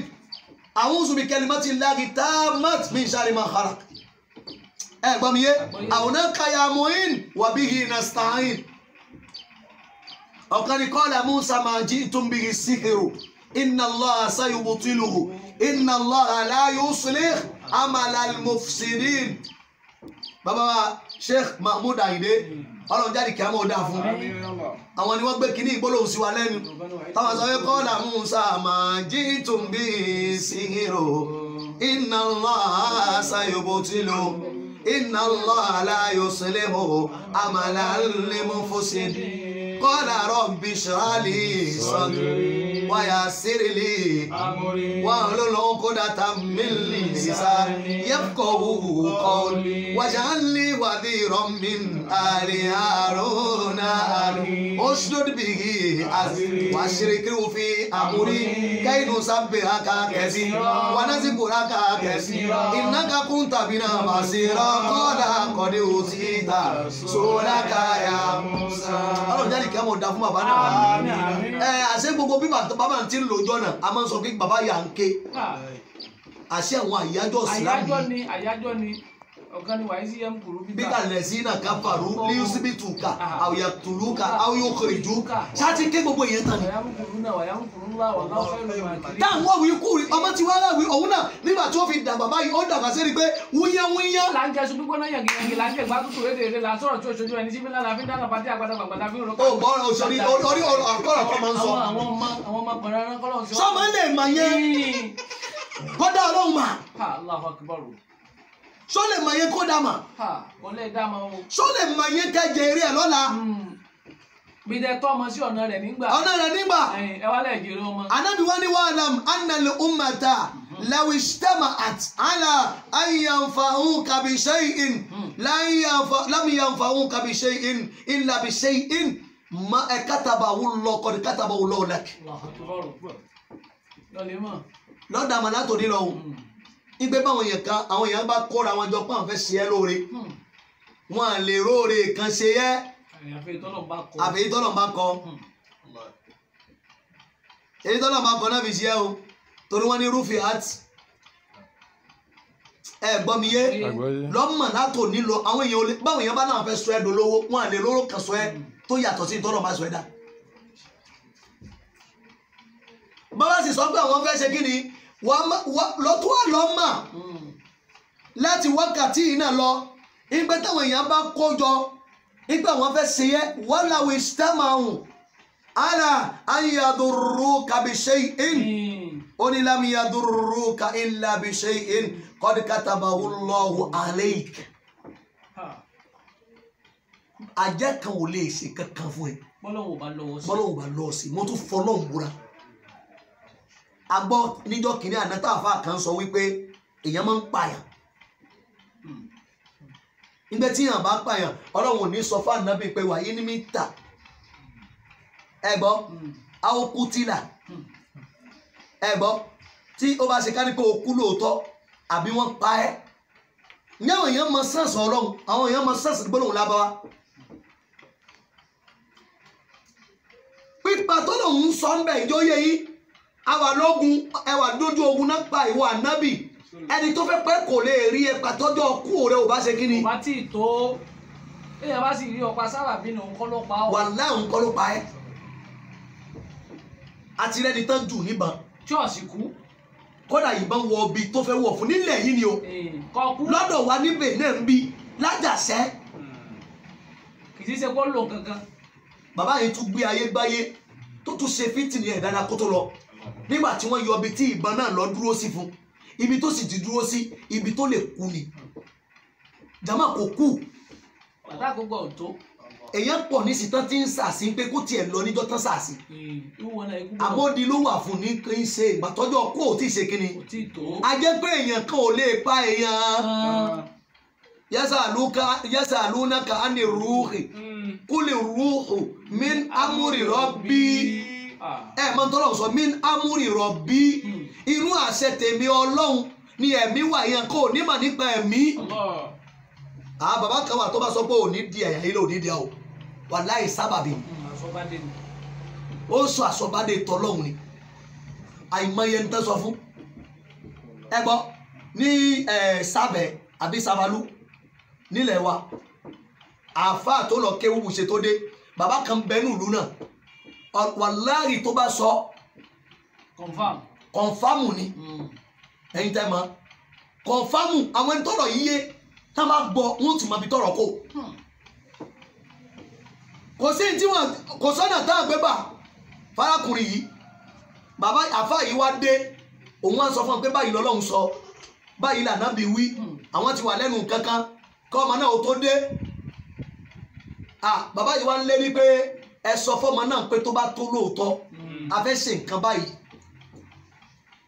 [SPEAKER 1] a'udhu bi kalimati llahi tammati min sharri ma khalaq. ẹ gbọ́ mi yé àwọn kaya mu'in wa bihi nasta'in. ọ̀kan ni qala Musa ma ji'tum bihi sihiru inna Allaha sayubtiluhu inna Allaha la yuslih amala al-mufsidin. bàbá wa Sheikh Mahmood Ayinde ọlọ́run jáde kí a mọ̀ dáa fún àwọn ni wọ́n gbé kínní ìgbólóhùn sí wa lẹ́nu táwọn sọ pé qala Musa ma ji'tum bihi sihiru inna Allaha sayubtiluhu inna Allaha la yuslihu amala al-mufsidin. قال رب اشرح لي صدري ويسر لي أمري واحلل عقدة من لساني يفقهوا قولي واجعل لي وزيرا من آل هارون اشدد به أزري واشركه في أمري كي نسبحك كثيرا ونذكرك كثيرا إنك كنت بنا بصيرا قال قد أوتيت سؤلك يا موسى. kí a mọ̀ da fún bàbá náà àṣẹ gbogbo bí bàbá ti ń lòjọ́ náà a máa ń sọ pé bàbá yà ń ké àṣẹ àwọn àyájọ́ sílámù
[SPEAKER 4] àyájọ́ ni ọ̀gá ni wàá sí yẹn kúrú
[SPEAKER 1] bí kàlẹ̀ sí náà ká fàrú líúsíbítùkà àwòyàtùlùkà àwòyòkèrèjùkà ṣáàtì ké gbogbo èèyàn tán ni. táwọn wọ̀wí kú ọmọ tí wọ́n láwí òun náà nígbà tí ó fi dàgbà báyìí ó dàgbà sí rí pé wúyẹ́wúyẹ́.
[SPEAKER 4] là ń jẹ ṣubú gbọ́ná yàgìyàgì là ń jẹ ìgbà tútù rédèrèdè là ń sọ̀rọ̀ tí òṣojú ẹni síbi lára fi ń dáná pàtí àgbàdàgbàgbàdà fi ń rọ́pò.
[SPEAKER 1] ó gbọ́ òṣèré orí ọ̀kọ́rọ̀ kan máa ń sọ.
[SPEAKER 4] àwọn ọmọ pẹ̀lú ẹran kọ́lọ́ sí.
[SPEAKER 1] sọ́mọ lè mà yẹn kọ́dà ọlọ́run mà.
[SPEAKER 4] Allahu Akbar.
[SPEAKER 1] sọ lè mà yẹn kó dà mà.
[SPEAKER 4] kò lè dá ma o.
[SPEAKER 1] sọ lè mà yẹn kẹjẹ eré ẹ lọ́la.
[SPEAKER 4] bí dẹ tọ́ ọmọ sí ọ̀nà rẹ̀ nígbà.
[SPEAKER 1] ọ̀nà rẹ̀ nígbà.
[SPEAKER 4] ẹ wá lẹ̀ jèrè ọmọ.
[SPEAKER 1] Ànábì wa ni wa'lam anna al-ummata law ijtama'at ala an yanfa'uka bi shay'in lam yanfa'uka bi shay'in illa bi shay'in ma katabahu Allah qad katabahu Allah lak. lọ́dà mà látòdì lọ ìgbé báwọn èèyàn kan àwọn èèyàn bá kóra wọn jọ pé àwọn fẹ́ ṣe é lóore wọn à lè róore kan ṣe é àbí tọ́lọ̀ bá kọ èyí tọ́lọ̀ bá kọ náà fi ṣe é o torí wọ́n ní rúfin art ẹ gbọ́ mi yé lọ́mọ látòdì lọ àwọn èèyàn báwọn èèyàn bá náà fẹ́ sọ ẹ́ dolówó wọn à lè lóró kan sọ ẹ́ tó yàtọ̀ sí tọ́lọ̀ bá sọ ẹ́ dá. bàbá sì sọ pé àwọn fẹ́ ṣe kí ni lọ́tún wà lọ́mà láti wákàtí iná lọ ìgbẹ́ táwọn èèyàn bá kójọ ìgbẹ́ àwọn fẹ́ ṣe yẹ wala ijtama'u ala an yadurruka bi shay'in ó ní lam yadurruka illa bi shay'in qad katabahu Allahu alayk. ajá kan ò lè ṣe kankan fún ẹ
[SPEAKER 4] bọ́lọ́wọ́
[SPEAKER 1] bá lọ́wọ́ sí mo tún fọlọ́hùn búra. A gbọ́ níjọ́ kìíní àná táàfà kan sọ wípé èèyàn máa ń pààyàn nígbà tí èèyàn bá pààyàn Ọlọ́run ò ní sọ fún ànábì pé wàyí ní mítà ẹ gbọ́ àókútìlà ẹ gbọ́ tí ó bá ṣe ká ní pé o kú lóòótọ́ àbí wọ́n pa ẹ́ ní àwọn èèyàn mọ sẹ́ǹsì Ọlọ́run àwọn èèyàn mọ sẹ́ǹsì gbólóhùn lábáwá pípa tó lòun sọ ń bẹ̀ ìjọ yẹ yìí àwa lógun ẹwà dójú ogun náà pa ìwọ ànábì ẹni tó fẹ́ pẹ́ kò lè rí ẹ̀pà tọ́jọ́ kú rẹ ò bá ṣe kí ni.
[SPEAKER 4] bá tí ì tó èèyàn bá sì rí ọ̀pá sábàbí ni òun kọ́ ló pa ọ́.
[SPEAKER 1] wàláhì òun kọ́ ló pa ẹ́ àti rẹ́ni tán jù níbọn.
[SPEAKER 4] tí ò sì kú.
[SPEAKER 1] kódà ìbọn wọ ibi tó fẹ́ wọ̀ fún nílẹ̀ yìí ni o lọ́dọ̀ wa níbẹ̀ náà ń bí lájàṣẹ́.
[SPEAKER 4] kì í ṣe kó lò kankan.
[SPEAKER 1] bàbá yìí tún gbé ayé gbáyé tó tún ṣe fítìnì ẹ̀ dáadáa kó tó lọ nígbà tí wọ́n yọ ibi tí ìbọn náà lọ dúró sí fún ibi tó sì ti dúró sí ibi tó lè kú ni jama kò kú
[SPEAKER 4] bàtà kò gbọ́ tó
[SPEAKER 1] èèyàn pọ̀ ní sí tán tí ń sàsí pé kó tiẹ̀ lọ níjọ́ tán sàsí àmọ́di ló wà fún ní kí n ṣe ìgbàtọ́jọ́ kó o tí ì ṣe kí ni a jẹ́ pé èèyàn kan ò lè pa èèyàn yasalunaka ani ruhi kuli ruhu min amuri rabbi mọ tọ́lọ̀ sọ min amuri rabbi inú àṣẹ tèmi ọlọ́run ni ẹ̀mí wà yẹn kó nímọ̀ nípa ẹ̀mí. Bàbá kan wà tó bá sọ pé òní di ẹ̀yà ilé òní di ẹ̀ o wàláhì sábàbí ó sọ àsọ̀bádé tọ́lọ́hún ni àìmọye ń tẹ́ sọ fún ẹ gbọ́ ní sábẹ̀ àbí sábàlú nílẹ̀ wa àáfàá tó lọ kéwú ṣe tó dé bàbá kan bẹnu ìlú náà wàláhì tó bá sọ kọ̀nfàmù ni ẹ̀yin tẹ́ mọ̀ kọ̀nfàmù àwọn ẹni tọ́rọ̀ yíyé tá a máa gbọ́ wọn ti mọ ibi tọ́rọ̀ kò kò sí tí wọn kò sọ́nà tá a gbé bà farakùnrin yìí bàbá àfáà yìí wá dé òun wá sọ fún un pé báyìí lọ́lọ́run sọ báyìí lànà bí wí àwọn ti wà lẹ́nu kankan kọ́ ọmọ náà ó tó dé bàbá yìí wá ń lérí pé ẹ sọ fọ́mọ náà pé tó bá tó lóòótọ́ a fẹ́ ṣe nǹkan báyìí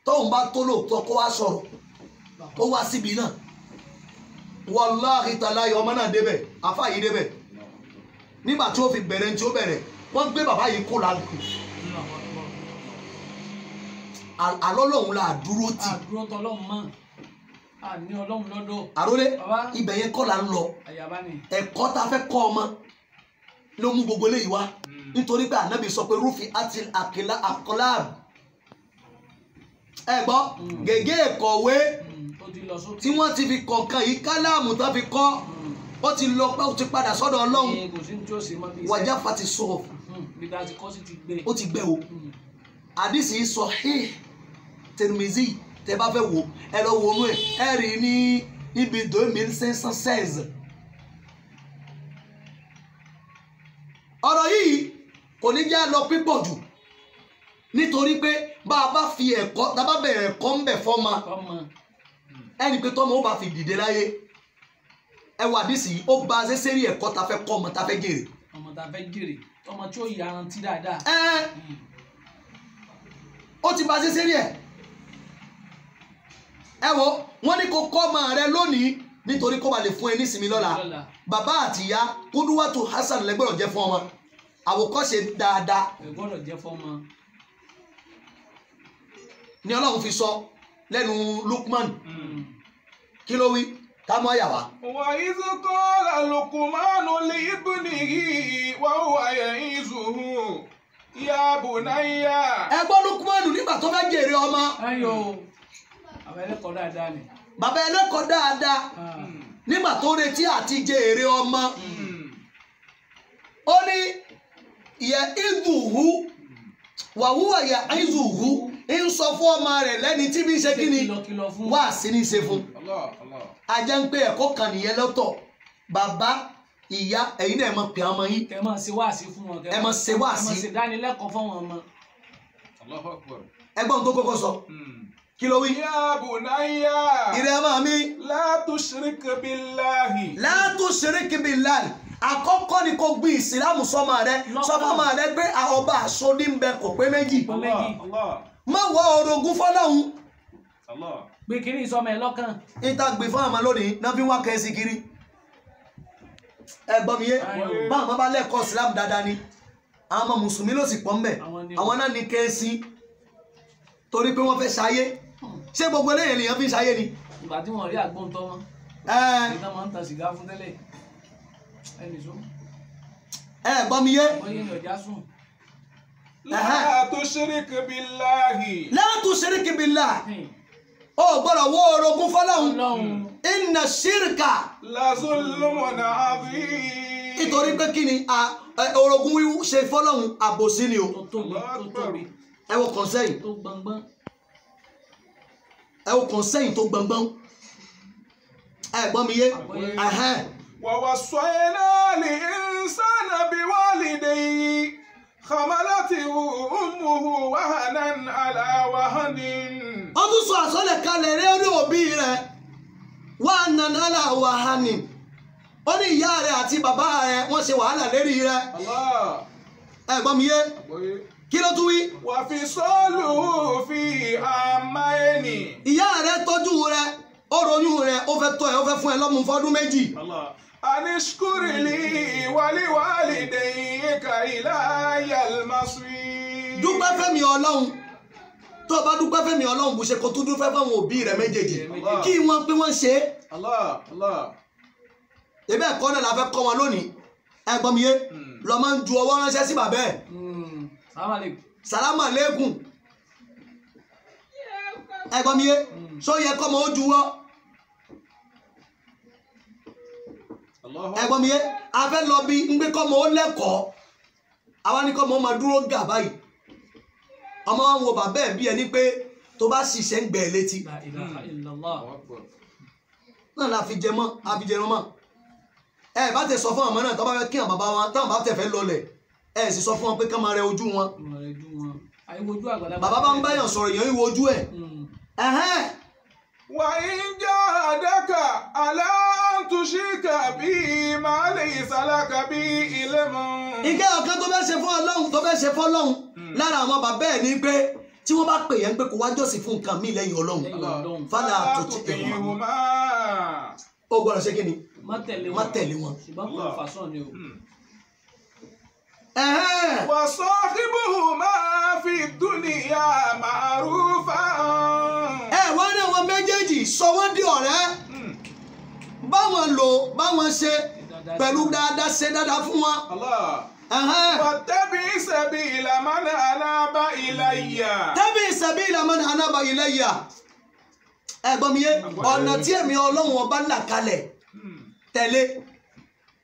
[SPEAKER 1] tóun bá tó lóòótọ́ kó wá sọ̀rọ̀ ó wá síbi náà wàláhì tàláyé ọmọ náà débẹ̀ àfáà yìí débẹ̀ nígbà tí ó fi bẹ̀rẹ̀ tí ó bẹ̀rẹ̀ wọ́n gbé bàbá yìí kó lálùkù alọ́lọ́hún la dúró tì.
[SPEAKER 4] àdúró tọlọ́hún mọ́ àní ọlọ́hún lọ́dọ̀.
[SPEAKER 1] àrólé ibẹ̀ yẹn kọ́ la ń lọ ẹ̀kọ́ tá a fẹ́ kọ́ ọmọ ló mú gbogbo eléyìí wá nítorí pé ànábì sọ pé rúfin àti àkìlá àkọláàb ẹ gbọ́ gègé ìkọ̀wé tí wọ́n ti fi kọ̀ọ̀kan yìí káláàmù tó fi kọ́ ó ti lọ pé ó ti padà sọ́dọ̀ ọlọ́run wàjà fati sọ ó ti gbẹ o àdìsí sọ Tirmizi tẹ bá fẹ́ wò ẹ lọ wọnú ẹ rí ní ibi 2516 ọ̀rọ̀ yìí kò ní já lọ pípọ̀ jù nítorí pé bá a bá fi ẹ̀kọ́ tá a bá bẹ̀rẹ̀ ẹ̀kọ́ ń bẹ̀ fọ́mọ ẹni pé tọ́mọ ó bá fi dìde láyé ẹ wà dísì ó bá a ṣe sérí ẹ̀kọ́ tá a fẹ́ kọ́ ọmọ tá a fẹ́ jèrè.
[SPEAKER 4] ọmọ tá a fẹ́ jèrè ọmọ tí ó yarantí dáadáa.
[SPEAKER 1] ó ti bá a ṣe sérí ẹ̀ ẹ wo wọ́n ní kó kọ́ ọmọ rẹ lónìí nítorí kó ba lè fún ẹ nísìmí lọ́la bàbá àti ìyá kúdúwàtú Hasan lẹ́gbẹ̀rún jẹ́ fún ọmọ àwòkọ́ṣe dáadáa.
[SPEAKER 4] ẹ̀gbọ́dọ̀ jẹ́ fún ọmọ.
[SPEAKER 1] ni Ọlọ́run fi sọ lẹ́nu Lukman kí ló wí ká mọ́ àyàwá.
[SPEAKER 2] wa idh qala Luqmanu li ibnihi wa huwa ya'izuhu ya bunayya.
[SPEAKER 1] ẹgbọ́n Lukmanu nígbà tó fẹ́ jèrè ọmọ.
[SPEAKER 4] ayò bàbá ẹlẹ́kọ̀ọ́ dáadáa ni.
[SPEAKER 1] bàbá ẹlẹ́kọ̀ọ́ dáadáa nígbà tó retí àti jèrè ọmọ ó ní ya'izuhu wa huwa ya'izuhu ń sọ fún ọmọ rẹ̀ lẹ́ni tí bí ṣe kí ni wá sí ní ṣe fún. ajá ń pé ẹ̀kọ́ kan nìyẹn lọ́tọ̀ bàbá ìyá ẹ̀yin náà ẹ máa pè ọmọ yín.
[SPEAKER 4] ẹ máa ṣe wáàsí fún wọn.
[SPEAKER 1] ẹ máa ṣe wáàsí.
[SPEAKER 4] ẹ máa ṣe dánilẹ́kọ̀ọ́ fún wọn ọmọ.
[SPEAKER 1] ẹgbọ́n tó kọ́kọ́ sọ kí ló wí.
[SPEAKER 2] ya bunayya.
[SPEAKER 1] ìrẹ́ ọmọ mi.
[SPEAKER 2] la tushrik billahi.
[SPEAKER 1] la tushrik billahi. àkọ́kọ́ ni kò gbé ìsìlámù sọ́mọ rẹ sọ́mọ rẹ gbé ọba àsọdí ń bẹ kò pé méjì. má wọ orogún fọlọ́hún.
[SPEAKER 4] gbé kiri ìsọmọ ẹ lọ́kàn.
[SPEAKER 1] níta gbé fún àmọ́ lónìí náà fi wá kẹ́sì kiri. ẹ gbọ́ mi yé báwọn ọmọ bá lẹ́kọ̀ọ́ ìsìlámù dáadáa ni àwọn ọmọ mùsùlùmí ló sì pọ̀ ń bẹ̀ àwọn náà ní kẹ́sì torí pé wọ́n fẹ́ ṣayé ṣé gbogbo eléyìí lèèyàn fi ṣayé ni.
[SPEAKER 4] ìgbà tí wọ́n rí àgbọ̀ntọ́ wọn ìgbà máa ń ta sìgá fún tẹ́lẹ̀ ẹnì sọ.
[SPEAKER 1] ẹ gbọ́ mi yé.
[SPEAKER 4] wọ́n yé ní ọjà sùn.
[SPEAKER 2] la tushrik billahi.
[SPEAKER 1] la tushrik billahi. ó gbọ́dọ̀ wọ orogún fọlọ́hún. inna shirka.
[SPEAKER 2] la zulmun adhim.
[SPEAKER 1] nítorí pé kí ni orogún wíwú ṣe fọlọ́hún àbòsí ni o.
[SPEAKER 4] tó tóbi.
[SPEAKER 1] ẹ wo kọ̀nsẹ́yìn.
[SPEAKER 4] tó gbọ̀ngbọ̀n.
[SPEAKER 1] ẹ wo kọ̀nsẹ́yìn tó gbọ̀ngbọ̀n. ẹ gbọ́ mi yé.
[SPEAKER 2] ووصينا الإنسان بوالديه حملته أمه وهنا على وهن.
[SPEAKER 1] ó tún sọ àsọlẹ̀ kalẹ̀ rẹ̀ orí òbí rẹ̀ وهنا على وهن. ó ní ìyá rẹ̀ àti bàbá rẹ̀ wọ́n ṣe wàhálà lérí rẹ̀. ẹ gbọ́ mi yé. kí ló tún wí.
[SPEAKER 2] وفصاله في عامين.
[SPEAKER 1] ìyá rẹ̀ tọ́jú rẹ̀ ó royún rẹ̀ ó fẹ́ tọ́ ẹ ó fẹ́ fún ẹ lọ́mú fọ́dún méjì.
[SPEAKER 2] Allah. Anishkuri li wali walidayka ilayal masir.
[SPEAKER 1] Dúpẹ́ fẹ́mi Ọlọ́run tó o bá dúpẹ́ fẹ́mi Ọlọ́run bó ṣe kó tó dúpẹ́ fáwọn òbí rẹ̀ méjèèjì kí wọ́n pé wọ́n ṣe é.
[SPEAKER 2] Allah. Allah.
[SPEAKER 1] Ebe ẹ̀kọ́ náà la fẹ́ kọ́ wọn lónìí ẹ̀gbọ́n mi yé lọ máa ń ju ọwọ́ ránṣẹ́ sí bàbá ẹ̀. Sàlámù àlékún ẹ̀gbọ́n mi yé sọ yẹ kọ́ mọ ó juwọ́ ẹ̀gbọ́n mi yé a fẹ́ lọ bí ń gbé kọ́ mọ ó lẹ́kọ̀ọ́ àwa ní kọ́ mọ ó máa dúró gà báyìí ọmọ wa ń wo bàbá ẹ̀ bí ẹni pé tó bá ṣiṣẹ́ ń gbẹ̀ ẹ́ létí náà la fi jẹ mọ́ a fi jẹ rán mọ́ ẹ bá tẹ sọ fún àwọn náà tó bá fẹ́ kí àwọn bàbá wọn táwọn bá tẹ fẹ́ lọlẹ̀ ẹ sì sọ fún wọn pé ká máa rẹ ojú wọn bàbá bá ń báyàn sọ̀rọ̀ èèyàn ìwo ojú ẹ̀.
[SPEAKER 2] Wa in jahadaka ala an tushrika bi ma laysa laka bi ilmun.
[SPEAKER 1] Ìkẹ́ ọ̀kan tó fẹ́ ṣe fún Ọlọ́run tó fẹ́ ṣe fún Ọlọ́run lára àwọn bàbá ẹ̀ ní pé tí wọ́n bá pè yẹn pé kó wá jọ́sìn fún nǹkan míì lẹ́yìn Ọlọ́run fala tuti'huma. Ó gbọ́dọ̀ ṣe kí ni? Má tẹ̀lé wọn.
[SPEAKER 4] Ṣùgbọ́n kò fà sọ̀ ni o.
[SPEAKER 2] Wa sahibuhuma fi dunya ma'rufa.
[SPEAKER 1] Wọ́n ní àwọn méjèèjì sọ wọ́n di ọ̀rẹ́ báwọn lò báwọn ṣe pẹ̀lú dáadáa ṣe dáadáa fún wọn.
[SPEAKER 2] Wattabi sabila man anaba ilayya.
[SPEAKER 1] Tabi sabila man anaba ilayya. Ẹ̀gbọ́n mi yé ọ̀nà tí èmi Ọlọ́run ọba là kalẹ̀ tẹ̀lé.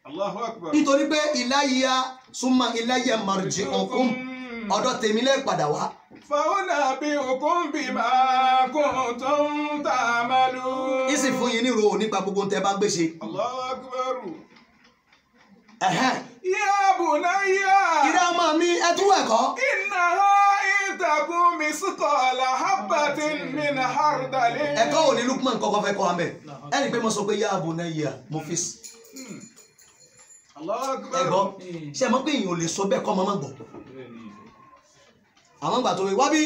[SPEAKER 2] Allahu akbar.
[SPEAKER 1] Nítorí pé ilayya summa ilayya marji'ukum ọ̀dọ̀ tèmi lẹ́ padà wá.
[SPEAKER 2] فأنبئكم بما كنتم تعملون.
[SPEAKER 1] Ìsì fún yín ní ìrò nípa gbogbo tẹ́ bá gbé ṣe.
[SPEAKER 2] Allahu akbar.
[SPEAKER 1] Ya
[SPEAKER 2] bunayya.
[SPEAKER 1] Ìrẹ́ ọmọ mi ẹ tún ẹ̀kọ́.
[SPEAKER 2] Innaha in takun misqala habbatin min hardalin.
[SPEAKER 1] Ẹ̀kọ́ ò ní Lukman kọ́kọ́ fẹ́ kọ́ amẹ́. Ẹni pé mo sọ pé ya bunayya mo fi sí.
[SPEAKER 2] Allahu akbar.
[SPEAKER 1] Ẹ̀gbọ́n ṣe mọ̀ pé èèyàn ò lè sọ bẹ́ẹ̀ kọ́ ọmọ máa gbọ́. Àwọn ìgbà tó wí wá bí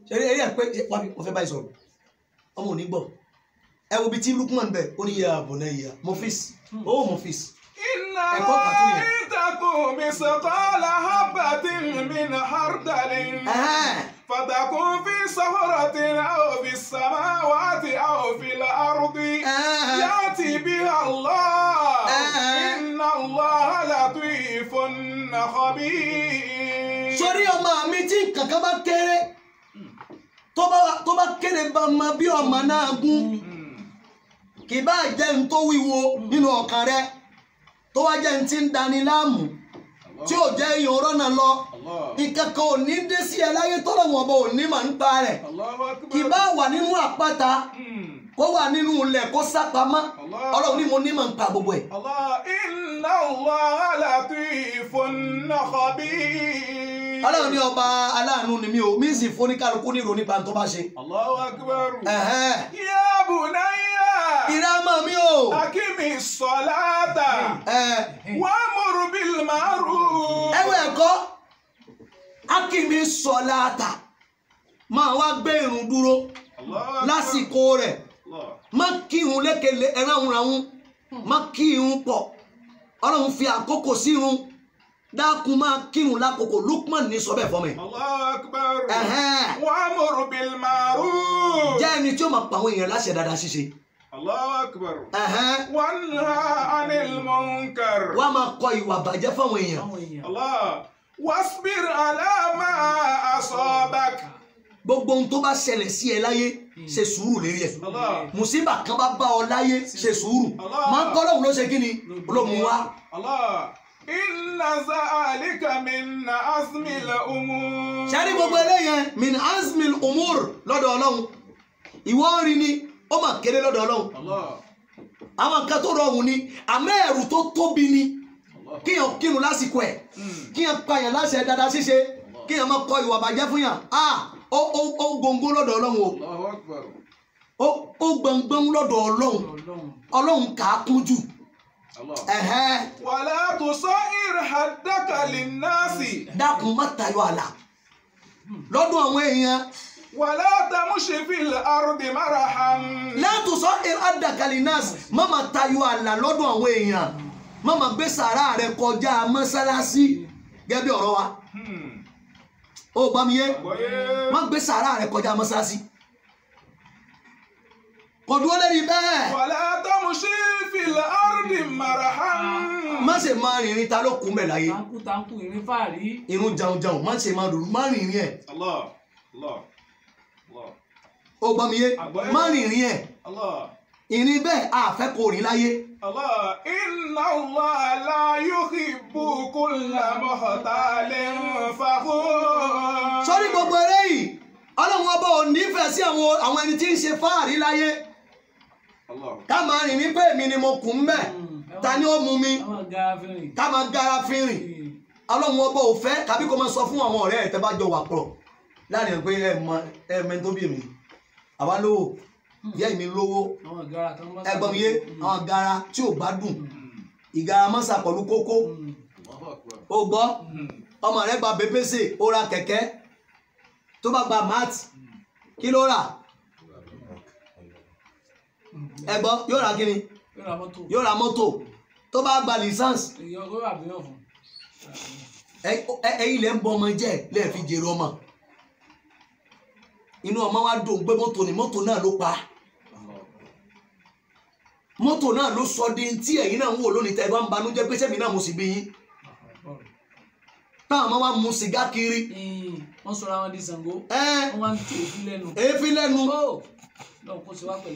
[SPEAKER 1] ṣe eré ẹ̀ pé wá bí mo fẹ́ báyìí sọ̀rọ̀ ọmọ ò ní gbọ́. Ẹ wo bí tí Lukman bẹ̀ ó ní ya bunayya mo fi sí. Ó mo fi sí.
[SPEAKER 2] Innaha in takun misqala habbatin min hardalin. Fatakun fi sakhratin aw fi samawati aw fil ardi. Ya'ti biha Allah. Inna Allaha latifun khabir.
[SPEAKER 1] Sórí ọmọ mi tí kankan bá kéré tó bá kéré bá ma bí ọmọ náà gún kì bá jẹ́ n tó wíwo nínú ọkàn rẹ tó wá jẹ́ n tí ń dani láàmú tí ò jẹ́ èèyàn rọ́nà lọ ìkankan ò ní dé sí ẹ láyé tọ́lọ̀ wọn bọ̀ ò ní mà ń pa rẹ̀ kì bá wà nínú àpáta kó wà nínú ilẹ̀ kó sápamọ́ Ọlọ́run ní mo ní mà ń pa gbogbo ẹ̀.
[SPEAKER 2] Inna Allaha latifun khabir.
[SPEAKER 1] Ọlọ́run ní ọba aláàánú ni mi ò mí sì fún ní kálukú ní ìròyìn nípa tó bá ṣe.
[SPEAKER 2] Allahu akbar. Ya bunayya.
[SPEAKER 1] Ìrẹ́ ọmọ mi o.
[SPEAKER 2] Akimi salata. Wa'mur bil ma'ruf.
[SPEAKER 1] Ẹwẹ́ ẹ̀kọ́ akimi salata máa wá gbé irun dúró lásìkò rẹ̀ má kírun lékele ẹ̀ránhùnránhùn má kírun pọ̀ Ọlọ́run fi àkókò sí irun dákun máa kírun lákòókò Lukman ní sọ bẹ́ẹ̀ fọ́ mi.
[SPEAKER 2] Allahu akbar. Wa'mur bil ma'ruf.
[SPEAKER 1] Jẹ́ ẹni tí ó máa pa àwọn èèyàn láṣẹ dáadáa ṣíṣe.
[SPEAKER 2] Allahu akbar. Wanha 'anil munkar.
[SPEAKER 1] Wá máa kọ ìwà bàjẹ́ fáwọn èèyàn.
[SPEAKER 2] Allah. Wasbir 'ala ma asabak.
[SPEAKER 1] Gbogbo ohun tó bá ṣẹlẹ̀ sí ẹ láyé ṣe sùúrù lérí ẹ̀. Mùsíbà kan bá bá ọ láyé ṣe sùúrù. Máa ń kọ́ lóhùn ló ṣe kí ni olóhùn wá.
[SPEAKER 2] Inna za'alika min azmil umur.
[SPEAKER 1] Ṣẹ́rí gbogbo eléyẹn min azmil umur lọ́dọ̀ Ọlọ́run. Ìwọ rí ni ó mà kéré lọ́dọ̀ Ọlọ́run. Àwọn nǹkan tó rọrùn ni àmọ́ ẹ̀rù tó tóbi ni kíyàn kírun lásìkò ẹ̀ kíyàn pààyàn láṣẹ dáadáa ṣíṣe kíyàn máa kọ ìwà bàjẹ́ fún yàn ó gbòǹgbò lọ́dọ̀ Ọlọ́run o ó gbọ̀ngbọ̀n lọ́dọ̀ Ọlọ́run kà á kún jù.
[SPEAKER 2] Wala tusa'ir haddaka linnasi.
[SPEAKER 1] Dákun má tayọ àlà lọ́dọ̀ àwọn èèyàn
[SPEAKER 2] ولا تمش في الأرض مرحا.
[SPEAKER 1] látò sọ adakalinas má máa tayọ àlà lọ́dọ̀ àwọn èèyàn má máa gbé sàrà rẹ kọjá mọ́sálásí gẹ́gẹ́ bí ọ̀rọ̀ wa ó gbọ́ mi yé má gbé sàrà rẹ kọjá mọ́sálásí kò dúró lẹ́yìn bẹ́ẹ̀.
[SPEAKER 2] ولا تمش في الأرض مرحا.
[SPEAKER 1] má ṣe máa rìnrìn ta ló kún bẹ̀ láyé
[SPEAKER 4] tanku ìrìn fàárí.
[SPEAKER 1] irun jàùjàù má ṣe máa dùn má rìnrìn ẹ̀
[SPEAKER 2] الله الله الله
[SPEAKER 1] ó gbọ́ mi yé má rìnrìn ẹ̀
[SPEAKER 2] الله
[SPEAKER 1] ìrìn bẹ́ẹ̀ àfẹ́ kò rìn láyé.
[SPEAKER 2] الله إن الله لا يحب كل مختال فخور.
[SPEAKER 1] sọ́rí gbogbo eré yìí ọlọ́run ọba ò nífẹ̀ẹ́ sí àwọn ẹni tí ń ṣe fáàrí láyé
[SPEAKER 2] الله
[SPEAKER 1] ká máa rìn ní pé èmi ni mo kù ń bẹ̀ ta ni ó mú mi ká máa gara fínrìn ọlọ́run ọba ò fẹ́ tàbí kó máa sọ fún àwọn ọ̀rẹ́ ẹ̀ tẹ́ bá jọ wà pọ̀ láàrin pé ẹ mẹ́ni tó bí mi àwa lówó ìyá mi lówó ẹgbọ́n mi yé àwọn gara tí ò gbádùn ìgara mọ́sà pẹ̀lú kókó ó gbọ́ ọmọ rẹ̀ gba pépésè ó ra kẹ̀kẹ́ tó bá gba mat kí ló rà ẹgbọ́n yóò ra kíni yóò ra mọ́tò tó bá gba licence ẹ̀yin lẹ́ ń bọ ọmọ jẹ́ lẹ́ẹ̀ fi jèrè ọmọ inú ọmọ wa dùn pé mọ́tò ni mọ́tò náà ló pa mọ́tò náà ló sọ di tí ẹ̀yin náà ń wò lónìí tẹ́ ẹ bá ń banújẹ́ pé sẹ́mi náà mo sì bí yín táwọn ọmọ wa mu sìgá kiri.
[SPEAKER 4] wọ́n sọra wọn di Ṣàngó wọ́n wá ń tẹ èéfín lẹ́nu.
[SPEAKER 1] èéfín lẹ́nu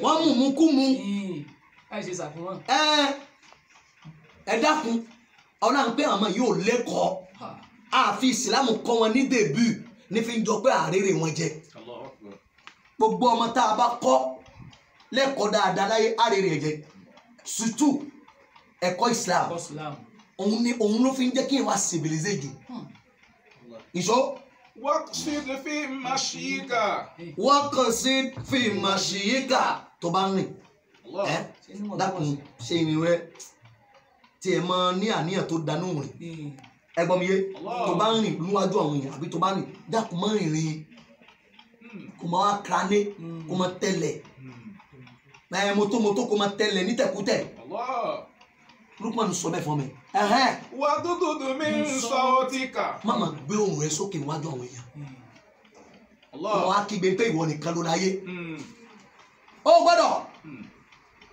[SPEAKER 1] wọ́n mú mú kú mu.
[SPEAKER 4] láì ṣe ṣàfihàn.
[SPEAKER 1] ẹ dákun ọ̀nà à ń pẹ́ àmọ́ yóò lẹ́kọ̀ọ́ àfi ìsìlámù kọ́ wọn ní dèbù ní fi ń jọ pé àárèrè wọn jẹ gbogbo ọmọ tá a bá kọ́ lẹ́kọ̀ọ́ dáadáa láyé àárèrè ẹ̀ jẹ sùtù ẹ̀kọ́ Islam òun ló fi ń jẹ́ kí n wá civilize jù ìṣó.
[SPEAKER 2] واقصد في مشيك.
[SPEAKER 1] واقصد في مشيك tó bá ń rìn dákun ṣe ìrìn rẹ tí ẹ máa ní àníyàn tó danú rìn ẹgbọ́n mi yé tó bá ń rìn níwájú àwọn èèyàn àbí tó bá ń rìn dákun máa rìn kò máa wá krané kò máa tẹ̀lẹ̀ mọ́tò kò máa tẹ̀lẹ̀ ní tẹ̀kútẹ̀ Lukman sọ bẹ́ẹ̀ fún mi.
[SPEAKER 2] wà á dúdú mi ń sọ ọtí kà.
[SPEAKER 1] má máa gbé ohùn rẹ sókè níwájú àwọn èèyàn wọn á kígbe pé ìwọ nìkan ló láyé ó gbọ́dọ̀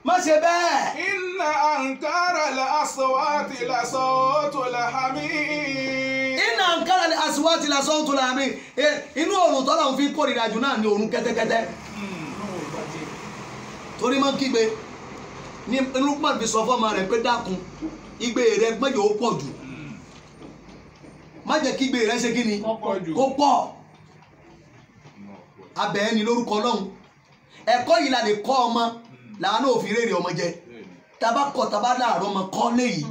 [SPEAKER 1] má ṣe bẹ́ẹ̀.
[SPEAKER 2] inna ankara al-aswati la sawtul hamir.
[SPEAKER 1] inna ankara al-aswati la sawtul hamir. inú òrùn tọ́lá òun fi kórìíra jù náà ni òrùn kẹ́tẹ́kẹ́tẹ́ torí máa ń kígbe ní Lukman fi sọ fọ́mọ rẹ̀ pé dákun igbe rẹ̀ gbẹ́jọ ó pọ̀ jù má jẹ́ kí igbe rẹ̀ ṣe kí ni kó pọ̀ abẹ́ ẹni lórúkọ Ọlọ́run ẹ̀kọ́ yìí la lè kọ́ ọmọ làwọn náà ò fi rèrè ọmọ jẹ tábà kọ́ tábà láàárọ̀ ọmọ kọ́ léyìí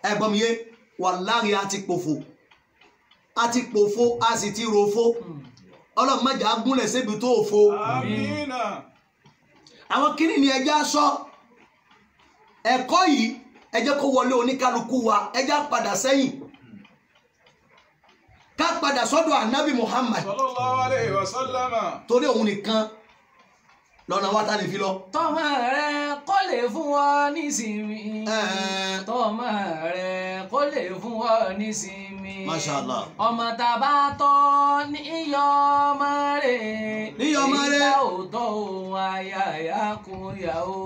[SPEAKER 1] ẹ̀gbọ́n mi yé wàláhì a ti pòfo a sì ti rofo Ọlọ́run má jà á gúnlẹ̀ sébi tó òfo àwọn kíní ni ẹjẹ́ aṣọ ẹ̀kọ́ yìí ẹ jẹ́ kó wọlé oníkálukú wa ẹ jẹ́ padà sẹ́yìn ká padà sọ́dọ̀ ànábì Muhammad
[SPEAKER 2] sallallahu alaihi wasallam
[SPEAKER 1] torí òun nìkan lọ́nà wa ta lè fi lọ.
[SPEAKER 4] tọ́mọ rẹ kó lè fún ọ nísinmi tọ́mọ rẹ kó lè fún ọ nísinmi
[SPEAKER 1] Masha Allah.
[SPEAKER 4] ọmọ tá a bá tọ́ níyọ ọmọ rẹ ìyá òótọ́ òun ayáyá kò yá o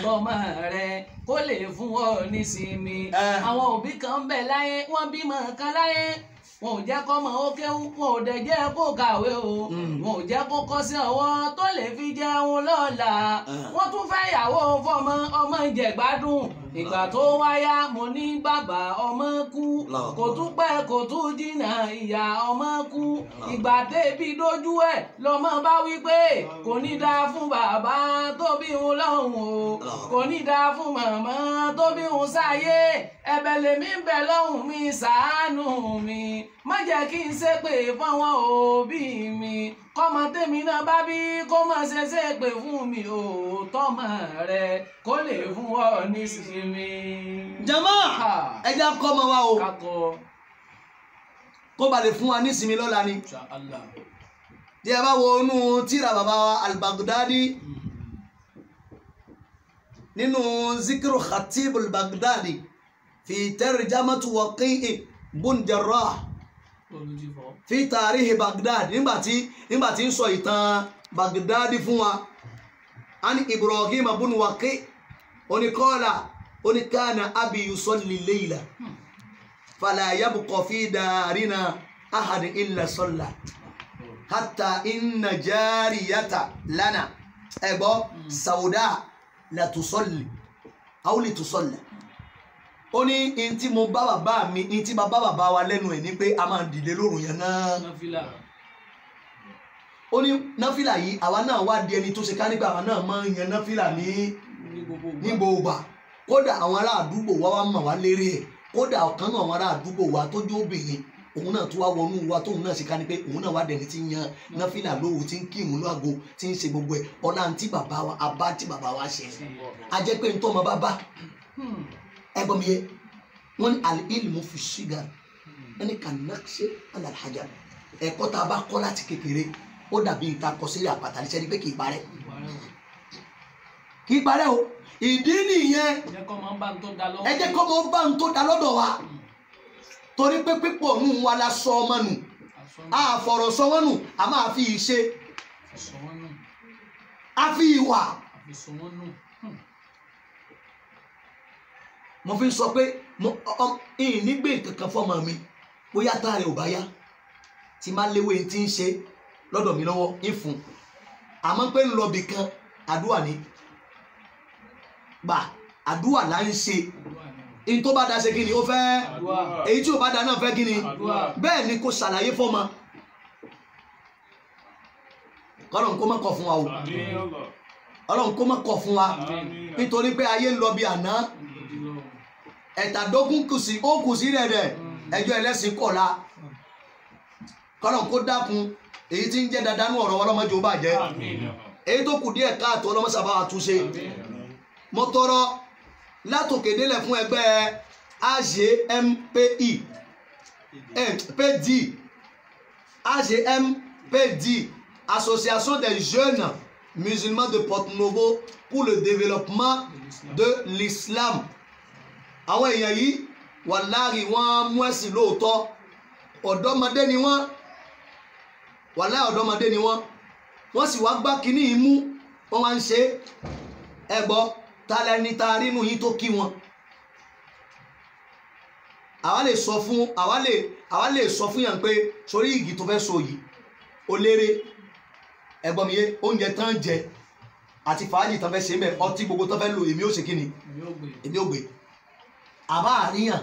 [SPEAKER 4] tọ́mọ rẹ kó lè fún ọ nísinmi àwọn òbí kan ń bẹ láyé wọ́n bímọ kan láyé wọn ò jẹ́ kó mọ ó kéwú wọn ò dẹ̀ jẹ́ kó kàwé o wọn ò jẹ́ kó kọ́ṣẹ́ ọwọ́ tó lè fi jẹun lọ́la wọ́n tún fẹ́ yàwó fọmọ ọmọ ìjẹ̀gbádùn ìgbà tó wáyá mo ní bàbá ọmọ kú kò tún pẹ́ kò tún jìnnà ìyá ọmọ kú ìgbà débi dójú ẹ̀ lọ́mọ bá wí pé kò ní dáa fún bàbá tó bí òun lọ́hùn o kò ní dáa fún màmá tó bí òun sáyé ẹ̀bẹ̀ lèmi ń bẹ lọ́hùn mi ṣàánú mi má jẹ́ kí n ṣépè fáwọn òbí mi kọ́mọ tèmi náà bá bí kó má ṣe ṣépè fún mi ò tọ́mọ rẹ kó lè fún ọ nísinmi.
[SPEAKER 1] jama ẹja kọ́ ọmọ wa o kó ba lè fún wa nísinmi lọ́la ni tí ẹ bá wo inú tírà bàbá wa al-Baghdadi nínú zikiru khatib al-Baghdadi fi tarjamatu Waqi' bun Jarrah fi tarikh Baghdad nígbàtí ń sọ ìtàn Baghdadi fún wa ani Ibrahim bun Waqi' oni kana abi yusalli layla fala yabqa fi darina ahad illa salla hatta inna jariyata lana ebo sauda la tusalli aw li tusalla oni inti mo baba mi inti baba wa lẹ́nu ẹ̀ ní pé a máa dìde lóru yẹn náà
[SPEAKER 4] nafila
[SPEAKER 1] oni nafila yìí àwa náà wá di ẹni tó ṣe ká nígbà àwa náà máa yan nafila ní gbogbo kódà àwọn ará àdúgbò wa wá mọ̀ wá lérí ẹ̀ kódà ọ̀kan náà àwọn ará àdúgbò wa tó jó obìnrin òun náà tó wá wọnú wa tóun náà ṣe ká ní pé òun náà wá dẹni tí ń yan náfìlà lóru tí ń kírun láago tí ń ṣe gbogbo ẹ̀ ọlá tí bàbá wa abá tí bàbá wa ṣe a jẹ́ pé nítorí ọmọ bá ẹgbọ́n mi yẹ wọ́n ní al-ilmu fi shigar ẹni kan-naqshi ala al-hajar ẹ̀kọ́ tá a bá kọ́ láti kékeré ó dàbí ìta kọ sílẹ̀ àpáta níṣẹ́ ni pé kì í parẹ́ o ìdí nìyẹn ẹ jẹ́ kọ́ mọ́ bá ń tó da lọ́dọ̀ wa torí pé pípọ̀ nù wa la sọ ọmọ nù àfọ̀rọ̀ sọ wọ́n nù a máa fi ìṣe a fi ìwà mo fi sọ pé nígbè kankan fọmọ mi bóyá tá a rẹ ò bá yá tí má léwé tí ń ṣe lọ́dọ̀ mi lọ́wọ́ ìfún àmọ́ pé ń lọ bì kan àdúrà ni gbà àdúrà là ń ṣe in tó bá da ṣe kí ni ó fẹ́ èyí tí ò bá da náà fẹ́ kí ni bẹ́ẹ̀ ni kò ṣàlàyé fọ́mọ Ọlọ́run kó má kọ̀ fún wa o Ọlọ́run kó má kọ̀ fún wa nítorí pé ayé ń lọ bí àná ẹ̀tàdógún kù sí rẹ̀ ẹjọ́ ẹlẹ́sìn kọ̀la Ọlọ́run kó dákun èyí tí ń jẹ́ dandanú ọ̀rọ̀ ọlọ́mọdé ó bàjẹ́ èyí tó kù díẹ̀ káàtó ọlọ́mọsàbá àtúnṣe mo tọrọ látòkè délẹ̀ fún ẹgbẹ́ AGMPD Association des jeunes musulmans de Porto-Novo pour le développement de l'islam àwọn èèyàn yìí wàláhì wọ́n mú ẹ̀sìn lóòótọ́ ọ̀dọ́mọdé ni wọ́n wàláhì ọ̀dọ́mọdé ni wọ́n sì wá gbá kínní yìí mú wọ́n wá ń ṣe ẹgbọ́ tálẹ́ni ta rínú yín tó kí wọn àwa lè sọ fún yàn pé sórí igi tó fẹ́ so yìí ó lérè ẹgbọ́n mi yé oúnjẹ tán jẹ àti fàájì tán fẹ́ ṣe mẹ́ ọtí gbogbo tán fẹ́ lò èmi ó ṣe kí ni èmi ó gbé àbá àríyàn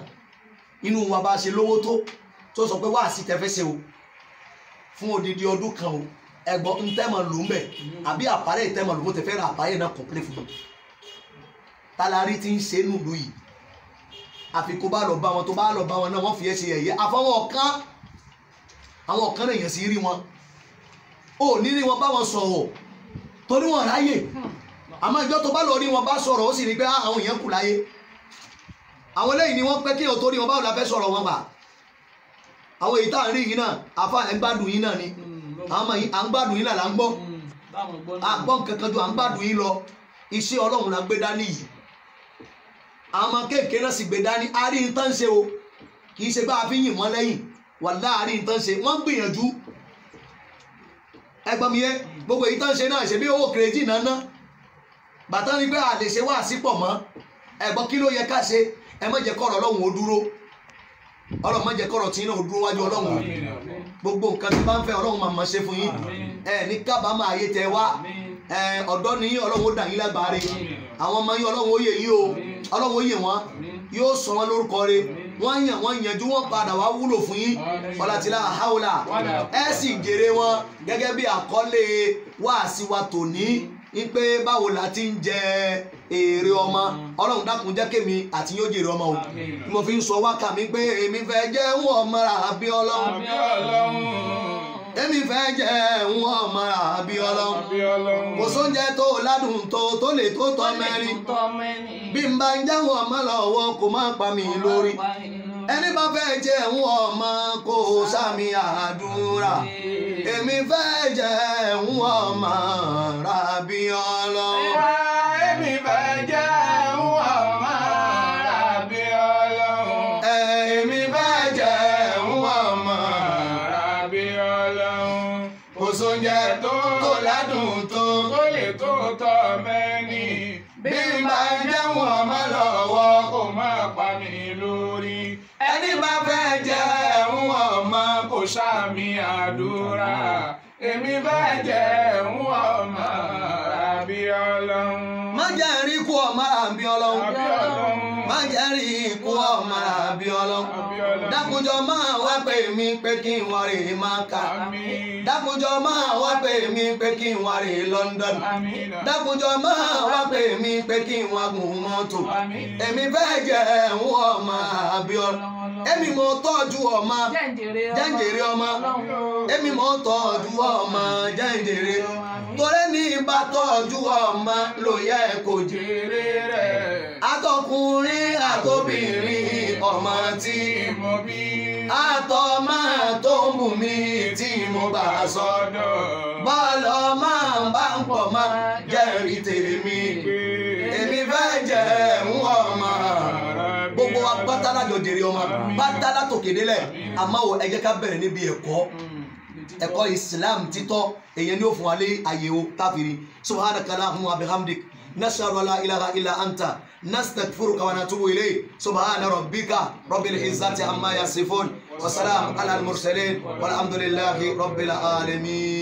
[SPEAKER 1] inú wa bá ṣe lówó tó sọ pé wá sí tẹfẹ́ ṣe o fún odidi ọdún kan o ẹgbọ́n ń tẹ́mọ̀ lò ń bẹ̀ àbí àpárẹ̀ ìtẹ́mọ̀ lò ó tẹ fẹ́ ra àpárẹ̀ náà kọ̀pẹ́lẹ̀ fún mi tálárì tí ń ṣe nùlù yìí àfi kó bá lọ bá wọn tó bá lọ bá wọn náà wọ́n fi ẹ́ ṣe ẹ̀yẹ àfọwọ́ àwọn ọ̀kan náà èèyàn sì rí wọn ò ní rí wọn bá wọn sọ̀rọ̀ torí wọn ráyè àmọ́ ìjọ tó bá lọ rí wọn bá sọ̀rọ̀ ó sì rí pé àwọn èèyàn kù láyé àwọn eléyìí ni wọ́n pẹ́ kí èèyàn tó rí wọn báwo la fẹ́ sọ̀rọ̀ wọn gbà àwọn èyí tá à ń rí yìí náà àfa ẹ̀ ń gbádùn yìí náà ni àwọn ọmọ yìí à ń gbádùn yìí náà là ń gbọ́ àgbọ̀n kankan ju à ń gbádùn yìí lọ iṣẹ́ Ọlọ́run la gbé dání yìí àwọn ọmọ kéèké náà sì gbé dání a rí nǹkan ṣe o kì í ṣe bá a fi yìn wọ́n lẹ́yìn wàláhì a rí nǹkan ṣe wọ́n gbìyànjú ẹgbọ́n mi yẹ gbogbo èyí tán ṣe náà ṣe bí owó kìrèjì náà ná bàtà ní pé a lè ṣe wá sípò mọ́ ẹ̀gbọ́n kí ló yẹ ká ṣe ẹ má jẹ́ kọ́rọ̀ Ọlọ́run ó dúró Ọlọ́run má jẹ́ kọ́rọ̀ tí náà ó dúró wájú Ọlọ́run o gbogbo nǹkan tí bá ń fẹ́ Ọlọ́run máa ṣe fún yín ní kábàámọ̀ ayé tẹ wá ọ̀dọ́ ni Ọlọ́run ó dà yín lágbára àwọn ọmọ yín Ọlọ́run ó yè yín o Ọlọ́run ó yè wọ́n yóò sọ wọn lórúkọ rẹ̀ wọ́n yànjú wọ́n padà wá wúlò fún yín ọ̀làtìlá àháùlà ẹ sì jèrè wọn gẹ́gẹ́ bí àkọlé wáàsí wa tòní wípé báwo la ti ń jẹ èrè ọmọ Ọlọ́run dákun jẹ́ kémi àti yóò jèrè ọmọ o mo fi ń sọ wákà mi pé èmi fẹ́ jẹ́ ń ọmọ àbí Ọlọ́run èmi fẹ́ jẹ́ ń ọmọ àbí Ọlọ́run kò sóúnjẹ tó ládùn tó lè tó tọ́ mẹ́rin bí n bá ń jẹ́ ń ọmọ lọ́wọ́ kò má pa mí lórí ẹni bá fẹ́ jẹ́ ń ọmọ kò sàmì àdúrà èmi fẹ́ jẹun ọmọ rabi ọlọ́run.
[SPEAKER 2] Èmi fẹ́ jẹun ọmọ rabi ọlọ́run.
[SPEAKER 1] Èmi fẹ́ jẹun ọmọ
[SPEAKER 2] rabi ọlọ́run.
[SPEAKER 1] kò sóúnjẹ tó ládùn tó
[SPEAKER 2] lè tó tọ́ mẹ́ni.
[SPEAKER 1] bí n bá jẹun ọmọ lọ́wọ́
[SPEAKER 2] Kò má pa mí lórí.
[SPEAKER 1] ẹni bá fẹ́ jẹun ọmọ
[SPEAKER 2] Kò sàmì àdúrà. Èmi fẹ́ jẹun ọmọ rabi ọlọ́run.
[SPEAKER 1] má jẹ́ rí ikú ọmọ àbí ọlọ́run.
[SPEAKER 2] Rabi ọlọ́run.
[SPEAKER 1] má jẹ́ rí ikú ọmọ àbí ọlọ́run.
[SPEAKER 2] Rabi ọlọ́run.
[SPEAKER 1] dákunjọ máa wá pè mí pé kí n wá rè máa kà.
[SPEAKER 2] Àmín.
[SPEAKER 1] dákunjọ máa wá pè mí pé kí n wá rè London.
[SPEAKER 2] Àmín.
[SPEAKER 1] dákunjọ máa wá pè mí pé kí n wá gùn mọ́tò.
[SPEAKER 2] Àmín.
[SPEAKER 1] èmi fẹ́ jẹun ọmọ àbí ọlọ́run. èmi mo tọ́jú ọmọ jẹ́ǹjẹ̀rẹ̀ ọmọ. èmi mo tọ́jú ọmọ jẹ́ǹjẹ̀rẹ̀. torí ní bá tọ́jú ọmọ ló yẹ kó jèrè rẹ̀. àtọkùnrin àtobìnrin ọmọ tí
[SPEAKER 2] Mo bí
[SPEAKER 1] àtọmọ tó ń bù mí tí mo bá sọ́dọ̀. bọ́ọ̀lù ọmọ bá ń pọ̀ mọ́ jẹ́rìí tèmi. èmi fẹ́ jẹun ọmọ. gbogbo wa pátá lájọ jèrè ọmọ pátá látòkè délẹ̀. àmọ́ ẹ jẹ́ ká bẹ̀rẹ̀ níbi ẹ̀kọ́ Islam títọ́ èyàn ni ó fún wa lé ayé o káfíìrì. subhanaka allahumma wa bihamdik nashhadu an la ilaha illa anta nastaghfiruka wa natubu ilayk. subhana rabbika rabbil izzati amma yasifun wa salam ala al mursalin walhamdulillahi rabbil alamin.